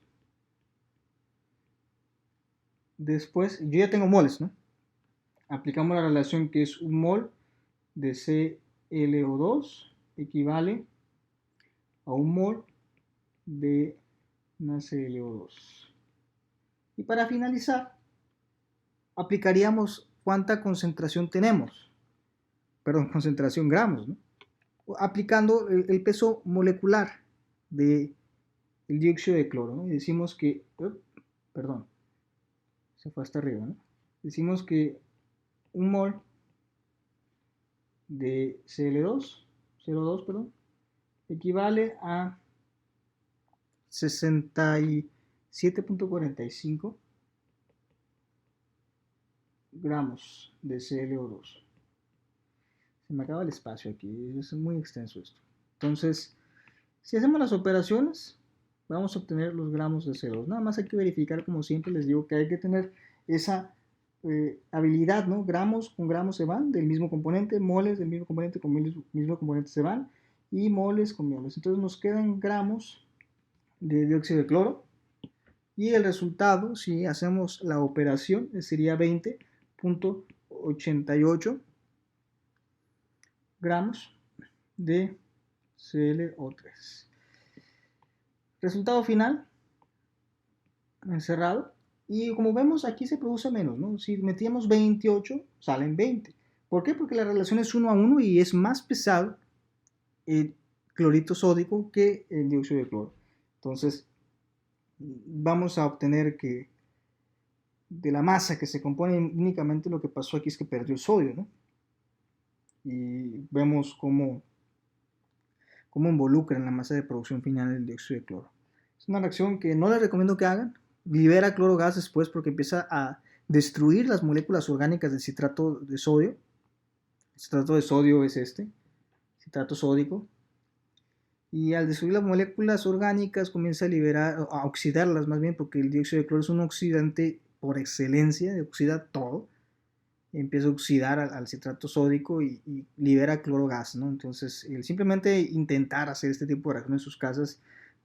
Después, yo ya tengo moles, ¿no? Aplicamos la relación que es un mol de ClO2 equivale a un mol de NaClO2. Y para finalizar, aplicaríamos cuánta concentración tenemos. Perdón, concentración gramos, ¿no? Aplicando el peso molecular del dióxido de cloro, ¿no? Y decimos que, perdón, se fue hasta arriba, ¿no? Decimos que un mol de CO2, perdón, equivale a 67.45 gramos de ClO2. Se me acaba el espacio aquí, es muy extenso esto. Entonces, si hacemos las operaciones, vamos a obtener los gramos de CO2. Nada más hay que verificar, como siempre les digo, que hay que tener esa habilidad, ¿no? Gramos con gramos se van del mismo componente, moles del mismo componente con mismo componente se van, y moles con moles. Entonces nos quedan gramos de dióxido de cloro, y el resultado, si hacemos la operación, sería 20.88 gramos de ClO3. Resultado final, encerrado. Y como vemos, aquí se produce menos, ¿no? Si metíamos 28, salen 20. ¿Por qué? Porque la relación es 1 a 1 y es más pesado el clorito sódico que el dióxido de cloro. Entonces, vamos a obtener que de la masa que se compone únicamente lo que pasó aquí es que perdió sodio, ¿no? Y vemos cómo involucra en la masa de producción final el dióxido de cloro. Es una reacción que no les recomiendo que hagan. Libera cloro gas después porque empieza a destruir las moléculas orgánicas del citrato de sodio. El citrato de sodio es este, citrato sódico. Y al destruir las moléculas orgánicas comienza a liberar, a oxidarlas más bien, porque el dióxido de cloro es un oxidante por excelencia, oxida todo. Empieza a oxidar al citrato sódico y libera cloro gas, ¿no? Entonces, el simplemente intentar hacer este tipo de reacción en sus casas,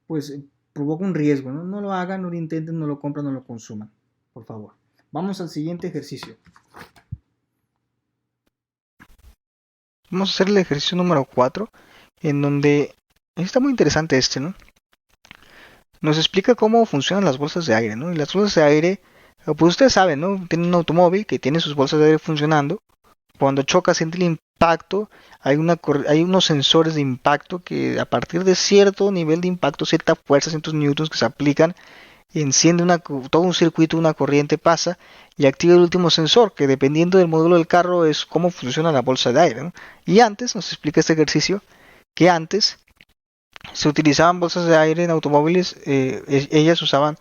pues provoca un riesgo, ¿no? No lo hagan, no lo intenten, no lo compran, no lo consuman, por favor. Vamos al siguiente ejercicio. Vamos a hacer el ejercicio número 4, en donde está muy interesante ¿no? Nos explica cómo funcionan las bolsas de aire, ¿no? Y las bolsas de aire, pues ustedes saben, ¿no? Tienen un automóvil que tiene sus bolsas de aire funcionando. Cuando choca, siente el impacto. Hay unos sensores de impacto que a partir de cierto nivel de impacto, cierta fuerza, cientos newtons que se aplican, enciende todo un circuito, una corriente pasa y activa el último sensor, que dependiendo del modelo del carro es cómo funciona la bolsa de aire, ¿no? Y antes, nos explica este ejercicio, que antes se utilizaban bolsas de aire en automóviles, ellas usaban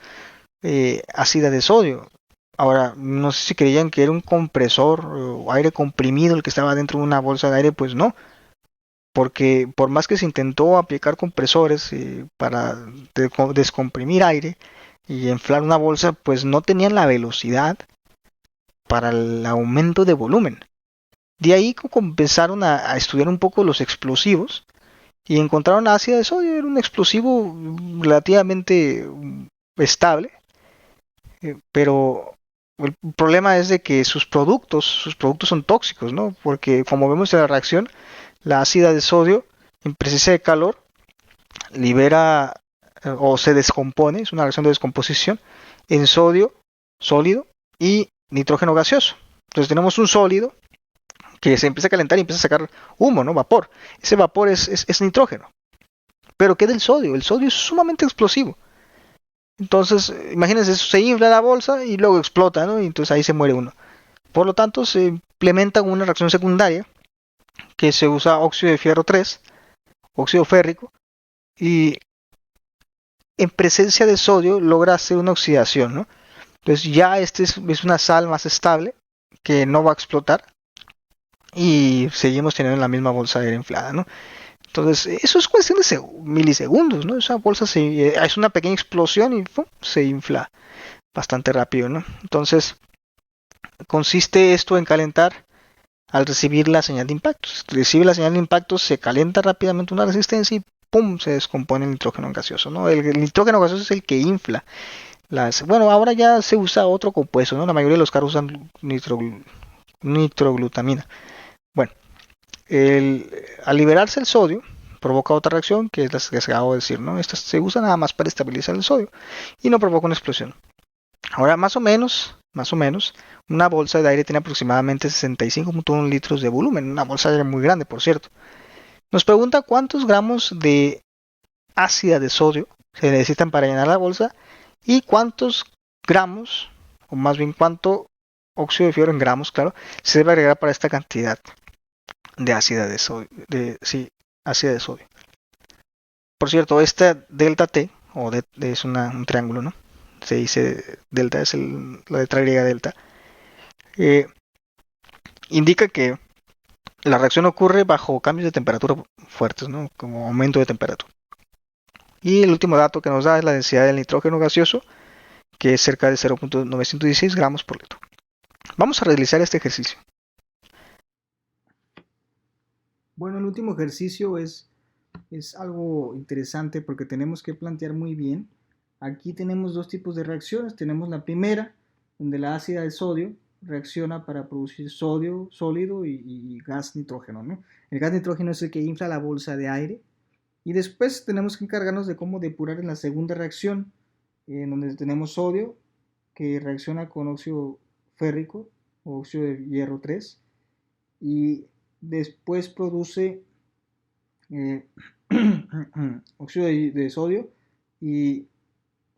ácida de sodio. Ahora, no sé si creían que era un compresor o aire comprimido el que estaba dentro de una bolsa de aire, pues no, porque por más que se intentó aplicar compresores para descomprimir aire y inflar una bolsa, pues no tenían la velocidad para el aumento de volumen. De ahí empezaron a estudiar un poco los explosivos y encontraron ácido de sodio, era un explosivo relativamente estable, pero el problema es de que sus productos son tóxicos, ¿no? Porque como vemos en la reacción, la ácida de sodio en presencia de calor libera o se descompone, es una reacción de descomposición, en sodio sólido y nitrógeno gaseoso. Entonces tenemos un sólido que se empieza a calentar y empieza a sacar humo, ¿no? Vapor. Ese vapor es nitrógeno. Pero ¿qué del sodio? El sodio es sumamente explosivo. Entonces, imagínense, se infla la bolsa y luego explota, ¿no? Y entonces ahí se muere uno. Por lo tanto, se implementa una reacción secundaria que se usa óxido de fierro 3, óxido férrico, y en presencia de sodio logra hacer una oxidación, ¿no? Entonces ya es una sal más estable que no va a explotar y seguimos teniendo la misma bolsa de aire inflada, ¿no? Entonces, eso es cuestión de milisegundos, ¿no? Esa bolsa es una pequeña explosión y ¡pum! Se infla bastante rápido, ¿no? Entonces, consiste esto en calentar al recibir la señal de impacto. Si recibe la señal de impacto, se calienta rápidamente una resistencia y ¡pum! Se descompone el nitrógeno gaseoso, ¿no? El nitrógeno gaseoso es el que infla. Bueno, ahora ya se usa otro compuesto, ¿no? La mayoría de los carros usan nitroglutamina. Bueno, al liberarse el sodio, provoca otra reacción que es la que se acabo de decir, ¿no? Esta se usa nada más para estabilizar el sodio y no provoca una explosión. Ahora, más o menos, una bolsa de aire tiene aproximadamente 65.1 litros de volumen, una bolsa de aire muy grande, por cierto. Nos pregunta cuántos gramos de ácida de sodio se necesitan para llenar la bolsa y cuántos gramos, o más bien cuánto óxido de fierro en gramos, claro, se debe agregar para esta cantidad de ácida de sodio, ácida de sodio. Por cierto, esta delta T, es un triángulo, ¿no? Se dice delta, es la letra griega delta. Indica que la reacción ocurre bajo cambios de temperatura fuertes, ¿no? Como aumento de temperatura. Y el último dato que nos da es la densidad del nitrógeno gaseoso, que es cerca de 0.916 gramos por litro. Vamos a realizar este ejercicio. Bueno, el último ejercicio es algo interesante porque tenemos que plantear muy bien. Aquí tenemos dos tipos de reacciones. Tenemos la primera, donde la ácida de sodio reacciona para producir sodio sólido y gas nitrógeno, ¿no? El gas nitrógeno es el que infla la bolsa de aire. Y después tenemos que encargarnos de cómo depurar en la segunda reacción, en donde tenemos sodio que reacciona con óxido férrico o óxido de hierro 3 y después produce óxido de sodio y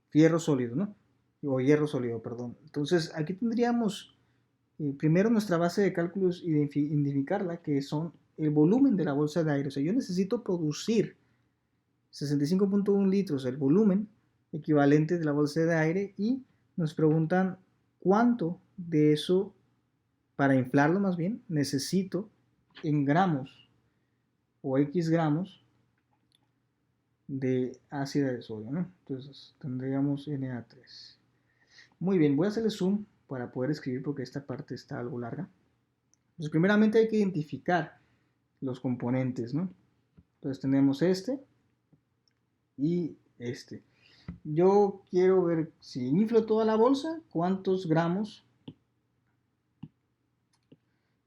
fierro sólido, ¿no? O hierro sólido, perdón. Entonces aquí tendríamos primero nuestra base de cálculos, identificarla, que son el volumen de la bolsa de aire. O sea, yo necesito producir 65.1 litros, el volumen equivalente de la bolsa de aire, y nos preguntan cuánto de eso, para inflarlo más bien, necesito en gramos o X gramos de ácido de sodio, ¿no? Entonces tendríamos Na3. Muy bien, voy a hacerle zoom para poder escribir porque esta parte está algo larga. Entonces primeramente hay que identificar los componentes, ¿no? Entonces tenemos este y este. Yo quiero ver, si inflo toda la bolsa, cuántos gramos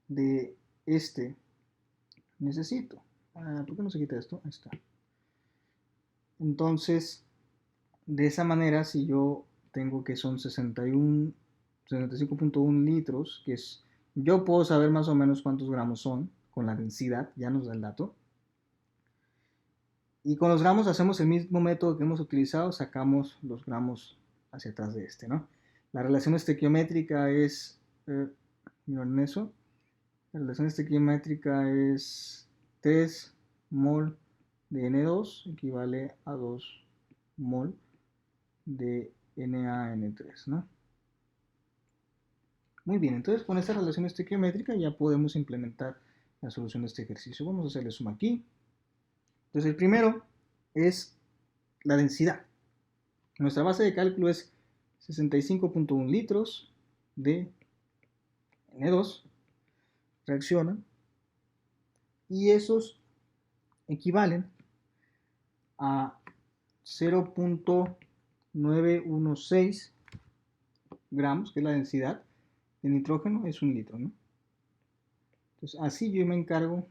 de este necesito. ¿Por qué no se quita esto? Ahí está. Entonces, de esa manera, si yo tengo que son 65.1 litros, que es, yo puedo saber más o menos cuántos gramos son con la densidad, ya nos da el dato. Y con los gramos hacemos el mismo método que hemos utilizado, sacamos los gramos hacia atrás de este, ¿no? La relación estequiométrica es, miren eso, la relación estequiométrica es 3 mol de N2 equivale a 2 mol de NaN3, ¿no? Muy bien, entonces con esta relación estequiométrica ya podemos implementar la solución de este ejercicio. Vamos a hacerle suma aquí. Entonces el primero es la densidad. Nuestra base de cálculo es 65.1 litros de N2, reaccionan, y esos equivalen a 0.916 gramos, que es la densidad de nitrógeno, es un litro, ¿no? Entonces así yo me encargo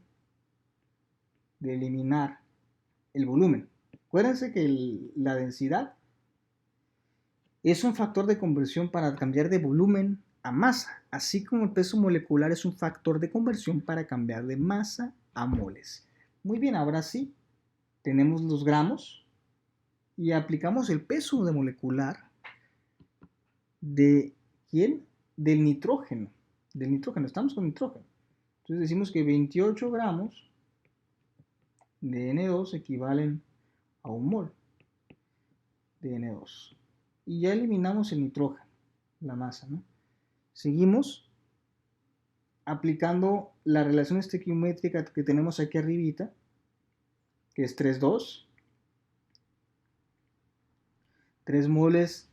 de eliminar el volumen. Acuérdense que la densidad es un factor de conversión para cambiar de volumen a masa, así como el peso molecular es un factor de conversión para cambiar de masa a moles. Muy bien, ahora sí, tenemos los gramos y aplicamos el peso de molecular de ¿quién? Del nitrógeno. Del nitrógeno, estamos con nitrógeno. Entonces decimos que 28 gramos de N2 equivalen a un mol de N2. Y ya eliminamos el nitrógeno, la masa, ¿no? Seguimos aplicando la relación estequiométrica que tenemos aquí arribita, que es 3,2. 3 moles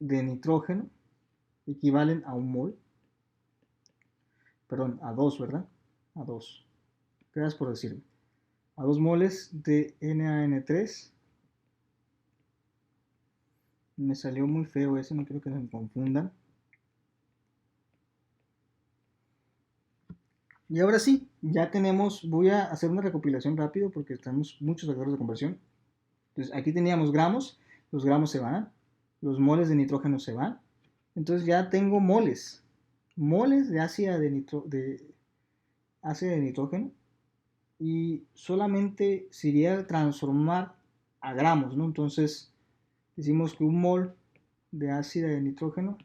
de nitrógeno equivalen a un mol. Perdón, a 2, ¿verdad? A 2. Gracias por decirme. A 2 moles de NaN3. Me salió muy feo ese, no quiero que se me confundan. Y ahora sí, ya tenemos, voy a hacer una recopilación rápido porque tenemos muchos factores de conversión. Entonces aquí teníamos gramos, los gramos se van, los moles de nitrógeno se van. Entonces ya tengo moles, moles de ácido de nitrógeno, y solamente se iría a transformar a gramos, ¿no? Entonces decimos que un mol de ácido de nitrógeno,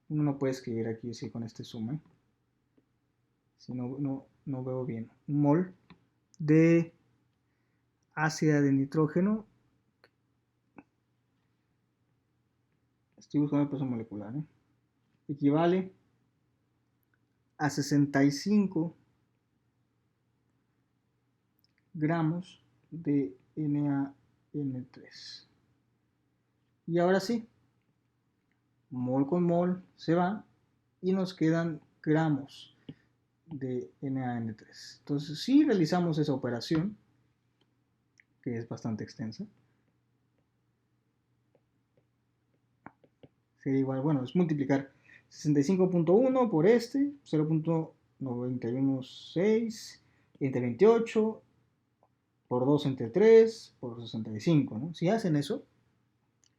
uno no puede escribir aquí así con este suma, si no veo bien. Un mol de ácido de nitrógeno, estoy buscando el peso molecular, equivale a 65 gramos de NaN3. Y ahora sí, mol con mol se va y nos quedan gramos de NaN3. Entonces, si realizamos esa operación, que es bastante extensa, sería igual, bueno, es multiplicar 65.1 por este, 0.916 entre 28, por 2 entre 3, por 65, ¿no? Si hacen eso,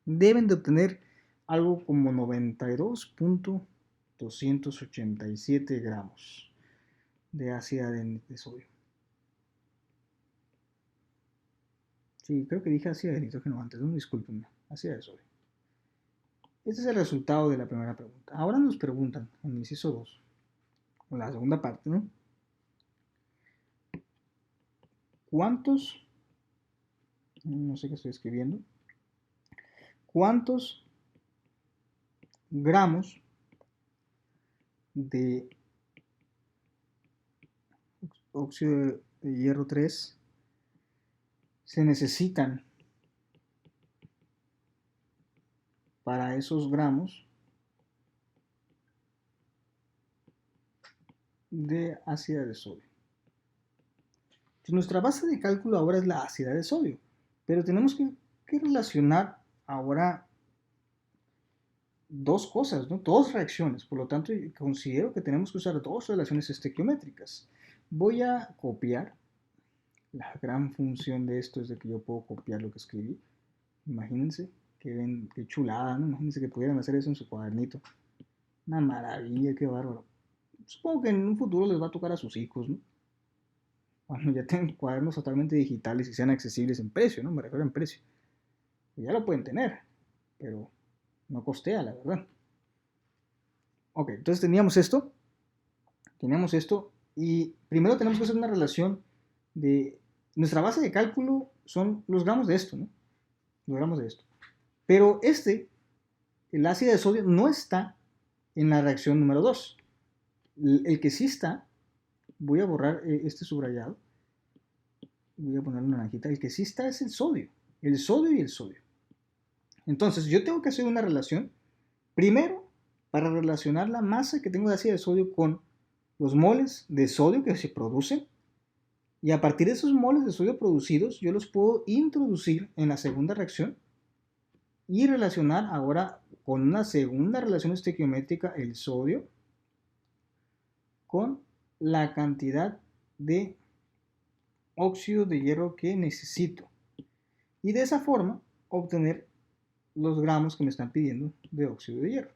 deben de obtener algo como 92.9 287 gramos de ácido de sodio. Sí, creo que dije ácido de nitrógeno antes, no, discúlpenme, ácido de sodio. Este es el resultado de la primera pregunta. Ahora nos preguntan, en el inciso 2, o la segunda parte, ¿no? ¿Cuántos, no sé qué estoy escribiendo, cuántos gramos de óxido de hierro 3 se necesitan para esos gramos de ácido de sodio? Entonces, nuestra base de cálculo ahora es la ácida de sodio, pero tenemos que relacionar ahora dos cosas, ¿no? Dos reacciones. Por lo tanto, considero que tenemos que usar dos relaciones estequiométricas. Voy a copiar. La gran función de esto es de que yo puedo copiar lo que escribí. Imagínense qué chulada, ¿no? Imagínense que pudieran hacer eso en su cuadernito. Una maravilla, qué bárbaro. Supongo que en un futuro les va a tocar a sus hijos, ¿no? Cuando ya tengan cuadernos totalmente digitales y sean accesibles en precio, ¿no? Me refiero en precio. Ya lo pueden tener, pero no costea, la verdad. Ok, entonces teníamos esto, y primero tenemos que hacer una relación de, nuestra base de cálculo son los gramos de esto, ¿no? Los gramos de esto. Pero el ácido de sodio no está en la reacción número 2. El que sí está, voy a borrar este subrayado, voy a poner una naranjita, el que sí está es el sodio y el sodio. Entonces yo tengo que hacer una relación, primero, para relacionar la masa que tengo de ácido de sodio con los moles de sodio que se producen, y a partir de esos moles de sodio producidos yo los puedo introducir en la segunda reacción y relacionar ahora con una segunda relación estequiométrica el sodio con la cantidad de óxido de hierro que necesito, y de esa forma obtener los gramos que me están pidiendo de óxido de hierro.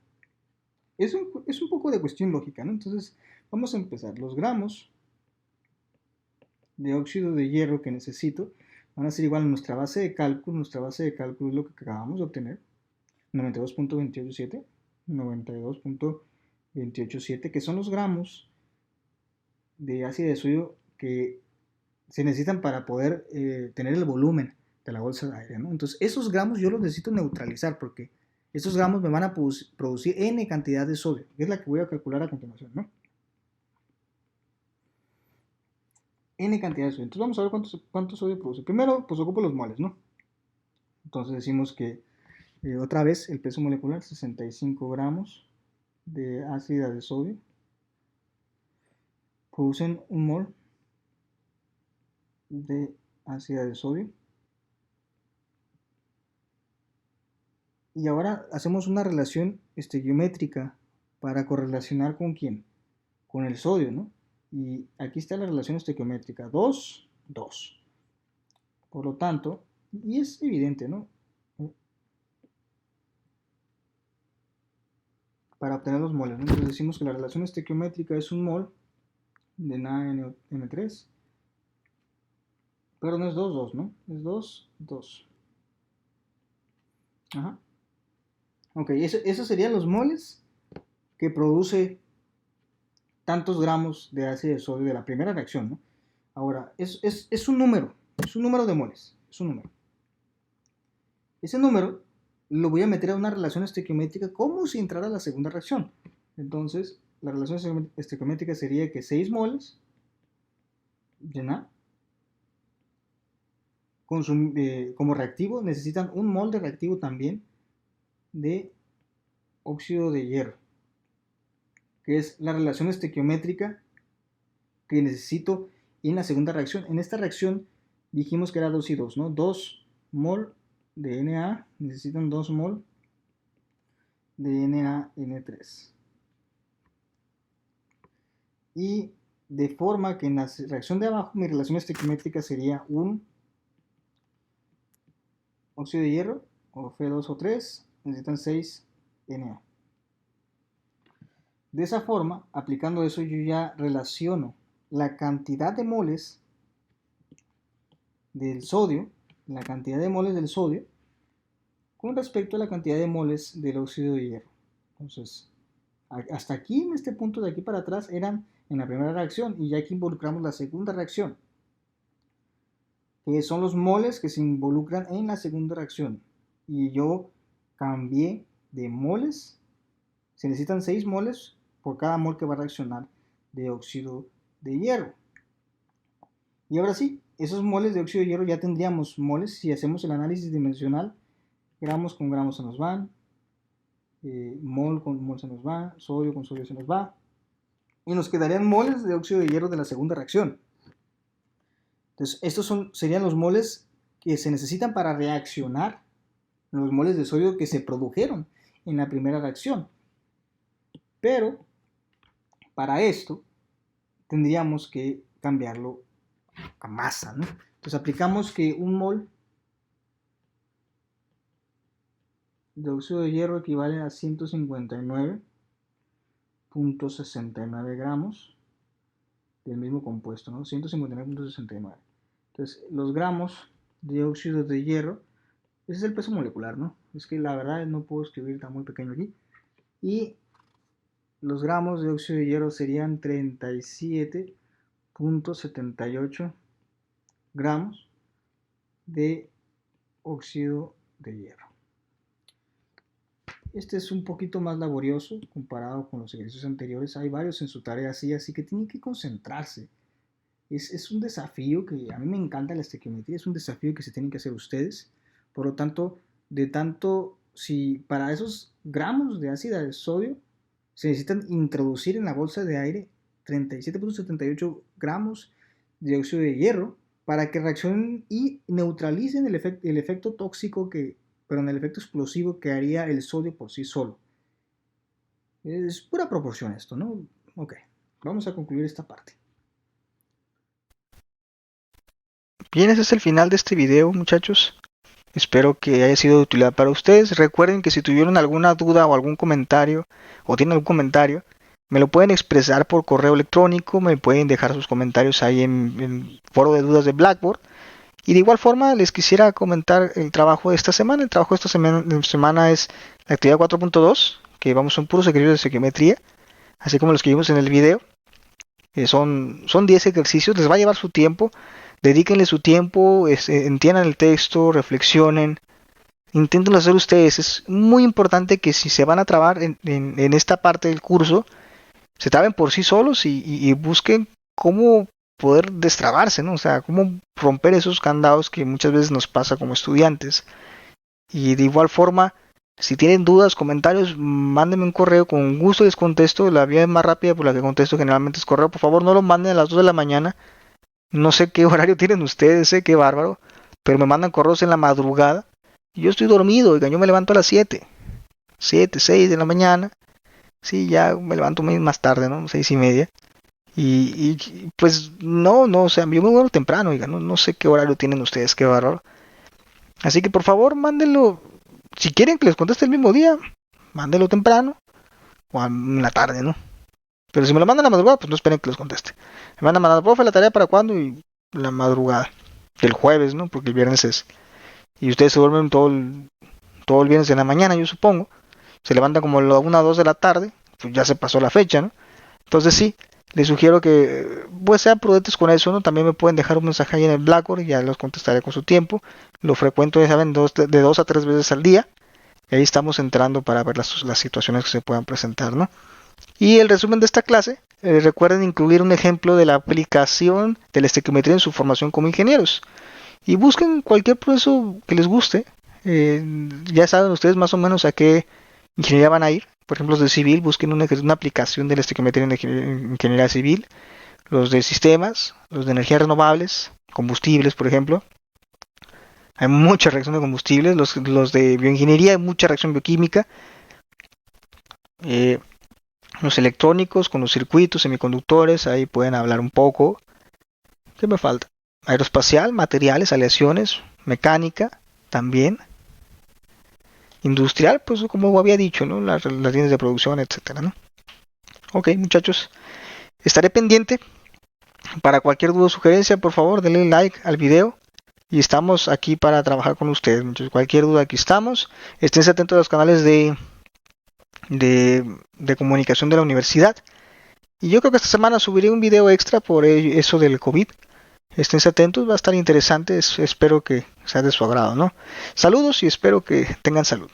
Es un poco de cuestión lógica, ¿no? Entonces vamos a empezar. Los gramos de óxido de hierro que necesito van a ser igual a nuestra base de cálculo. Nuestra base de cálculo es lo que acabamos de obtener, 92.287, 92.287, que son los gramos de ácido de sodio que se necesitan para poder tener el volumen de la bolsa de aire, ¿no? Entonces esos gramos yo los necesito neutralizar, porque esos gramos me van a producir n cantidad de sodio, que es la que voy a calcular a continuación, ¿no? N cantidad de sodio. Entonces vamos a ver cuánto sodio produce. Primero, pues ocupo los moles, ¿no? Entonces decimos que otra vez el peso molecular, 65 gramos de ácido de sodio producen un mol de ácido de sodio. Y ahora hacemos una relación estequiométrica para correlacionar con quién, con el sodio, ¿no? Y aquí está la relación estequiométrica, 2, 2. Por lo tanto, y es evidente, ¿no? Para obtener los moles, ¿no? Entonces decimos que la relación estequiométrica es un mol de NaN3, pero no es 2, 2, ¿no? Es 2, 2. Ajá. Ok, esos serían los moles que produce tantos gramos de ácido de sodio de la primera reacción, ¿no? Ahora, es un número de moles, es un número. Ese número lo voy a meter a una relación estequiométrica como si entrara a la segunda reacción. Entonces, la relación estequiométrica sería que 6 moles de Na como reactivo necesitan un mol de reactivo también de óxido de hierro, que es la relación estequiométrica que necesito en la segunda reacción. En esta reacción dijimos que era 2 y 2, ¿no? 2 mol de Na necesitan 2 mol de NaN3. Y de forma que en la reacción de abajo mi relación estequiométrica sería un óxido de hierro, o Fe2O3, necesitan 6 Na. De esa forma, aplicando eso, yo ya relaciono la cantidad de moles del sodio, la cantidad de moles del sodio, con respecto a la cantidad de moles del óxido de hierro. Entonces, hasta aquí, en este punto de aquí para atrás, eran en la primera reacción, y ya aquí involucramos la segunda reacción, que son los moles que se involucran en la segunda reacción. Y yo cambié de moles, se necesitan 6 moles por cada mol que va a reaccionar de óxido de hierro. Y ahora sí, esos moles de óxido de hierro ya tendríamos moles, si hacemos el análisis dimensional, gramos con gramos se nos van, mol con mol se nos va, sodio con sodio se nos va, y nos quedarían moles de óxido de hierro de la segunda reacción. Entonces, estos serían los moles que se necesitan para reaccionar, los moles de sodio que se produjeron en la primera reacción. Pero, para esto, tendríamos que cambiarlo a masa, ¿no? Entonces, aplicamos que un mol de óxido de hierro equivale a 159.69 gramos del mismo compuesto, ¿no? 159.69. Entonces, los gramos de óxido de hierro, ese es el peso molecular, ¿no? Es que la verdad no puedo escribir tan muy pequeño aquí. Y los gramos de óxido de hierro serían 37.78 gramos de óxido de hierro. Este es un poquito más laborioso comparado con los ejercicios anteriores. Hay varios en su tarea así que tienen que concentrarse. Es un desafío que a mí me encanta la estequiometría, es un desafío que se tienen que hacer ustedes. Por lo tanto, si para esos gramos de ácido de sodio se necesitan introducir en la bolsa de aire 37.78 gramos de óxido de hierro para que reaccionen y neutralicen el efecto tóxico el efecto explosivo que haría el sodio por sí solo. Es pura proporción esto, ¿no? Ok, vamos a concluir esta parte. Bien, ese es el final de este video, muchachos. Espero que haya sido de utilidad para ustedes. Recuerden que si tuvieron alguna duda o algún comentario, o tienen algún comentario, me lo pueden expresar por correo electrónico, me pueden dejar sus comentarios ahí en el foro de dudas de Blackboard. Y de igual forma les quisiera comentar el trabajo de esta semana. El trabajo de esta semana es la actividad 4.2, que vamos son puros ejercicios de estequiometría, así como los que vimos en el video. Son 10 ejercicios, les va a llevar su tiempo. Dedíquenle su tiempo, entiendan el texto, reflexionen, intenten hacer ustedes. Es muy importante que si se van a trabar en esta parte del curso, se traben por sí solos y busquen cómo poder destrabarse, ¿no? O sea, cómo romper esos candados que muchas veces nos pasa como estudiantes. Y de igual forma, si tienen dudas, comentarios, mándenme un correo, con gusto les contesto. La vía más rápida por la que contesto generalmente es correo. Por favor, no lo manden a las 2 de la mañana. No sé qué horario tienen ustedes, qué bárbaro, pero me mandan correos en la madrugada. Y yo estoy dormido, oigan, yo me levanto a las 7, 6 de la mañana. Sí, ya me levanto más tarde, ¿no? 6:30. Y pues no, o sea, yo me duermo temprano, oigan, no sé qué horario tienen ustedes, qué bárbaro. Así que por favor, mándenlo. Si quieren que les conteste el mismo día, mándenlo temprano o en la tarde, ¿no? Pero si me lo mandan a la madrugada, pues no esperen que les conteste. Me van a mandar, profe, la tarea para cuándo, y la madrugada del jueves, ¿no? Porque el viernes es. Y ustedes se duermen todo el viernes en la mañana, yo supongo. Se levantan como a la 1 o 2 de la tarde, pues ya se pasó la fecha, ¿no? Entonces sí, les sugiero que pues sean prudentes con eso, ¿no? También me pueden dejar un mensaje ahí en el Blackboard y ya los contestaré con su tiempo. Lo frecuento, ya saben, de 2 a 3 veces al día. Y ahí estamos entrando para ver las situaciones que se puedan presentar, ¿no? Y el resumen de esta clase, recuerden incluir un ejemplo de la aplicación de la estequiometría en su formación como ingenieros. Y busquen cualquier proceso que les guste. Ya saben ustedes más o menos a qué ingeniería van a ir. Por ejemplo, los de civil, busquen una aplicación de la estequiometría en ingeniería civil. Los de sistemas, los de energías renovables, combustibles, por ejemplo. Hay mucha reacción de combustibles. Los de bioingeniería, hay mucha reacción bioquímica. Los electrónicos con los circuitos, semiconductores, ahí pueden hablar un poco. ¿Qué me falta? Aeroespacial, materiales, aleaciones, mecánica, también. Industrial, pues como había dicho, ¿no? Las líneas de producción, etcétera, ¿no? Ok, muchachos, estaré pendiente. Para cualquier duda o sugerencia, por favor, denle like al video. Y estamos aquí para trabajar con ustedes. Muchachos. Cualquier duda, aquí estamos. Estén atentos a los canales de comunicación de la universidad. Y yo creo que esta semana subiré un video extra por eso del COVID. Estén atentos, va a estar interesante. Espero que sea de su agrado, ¿no? Saludos y espero que tengan salud.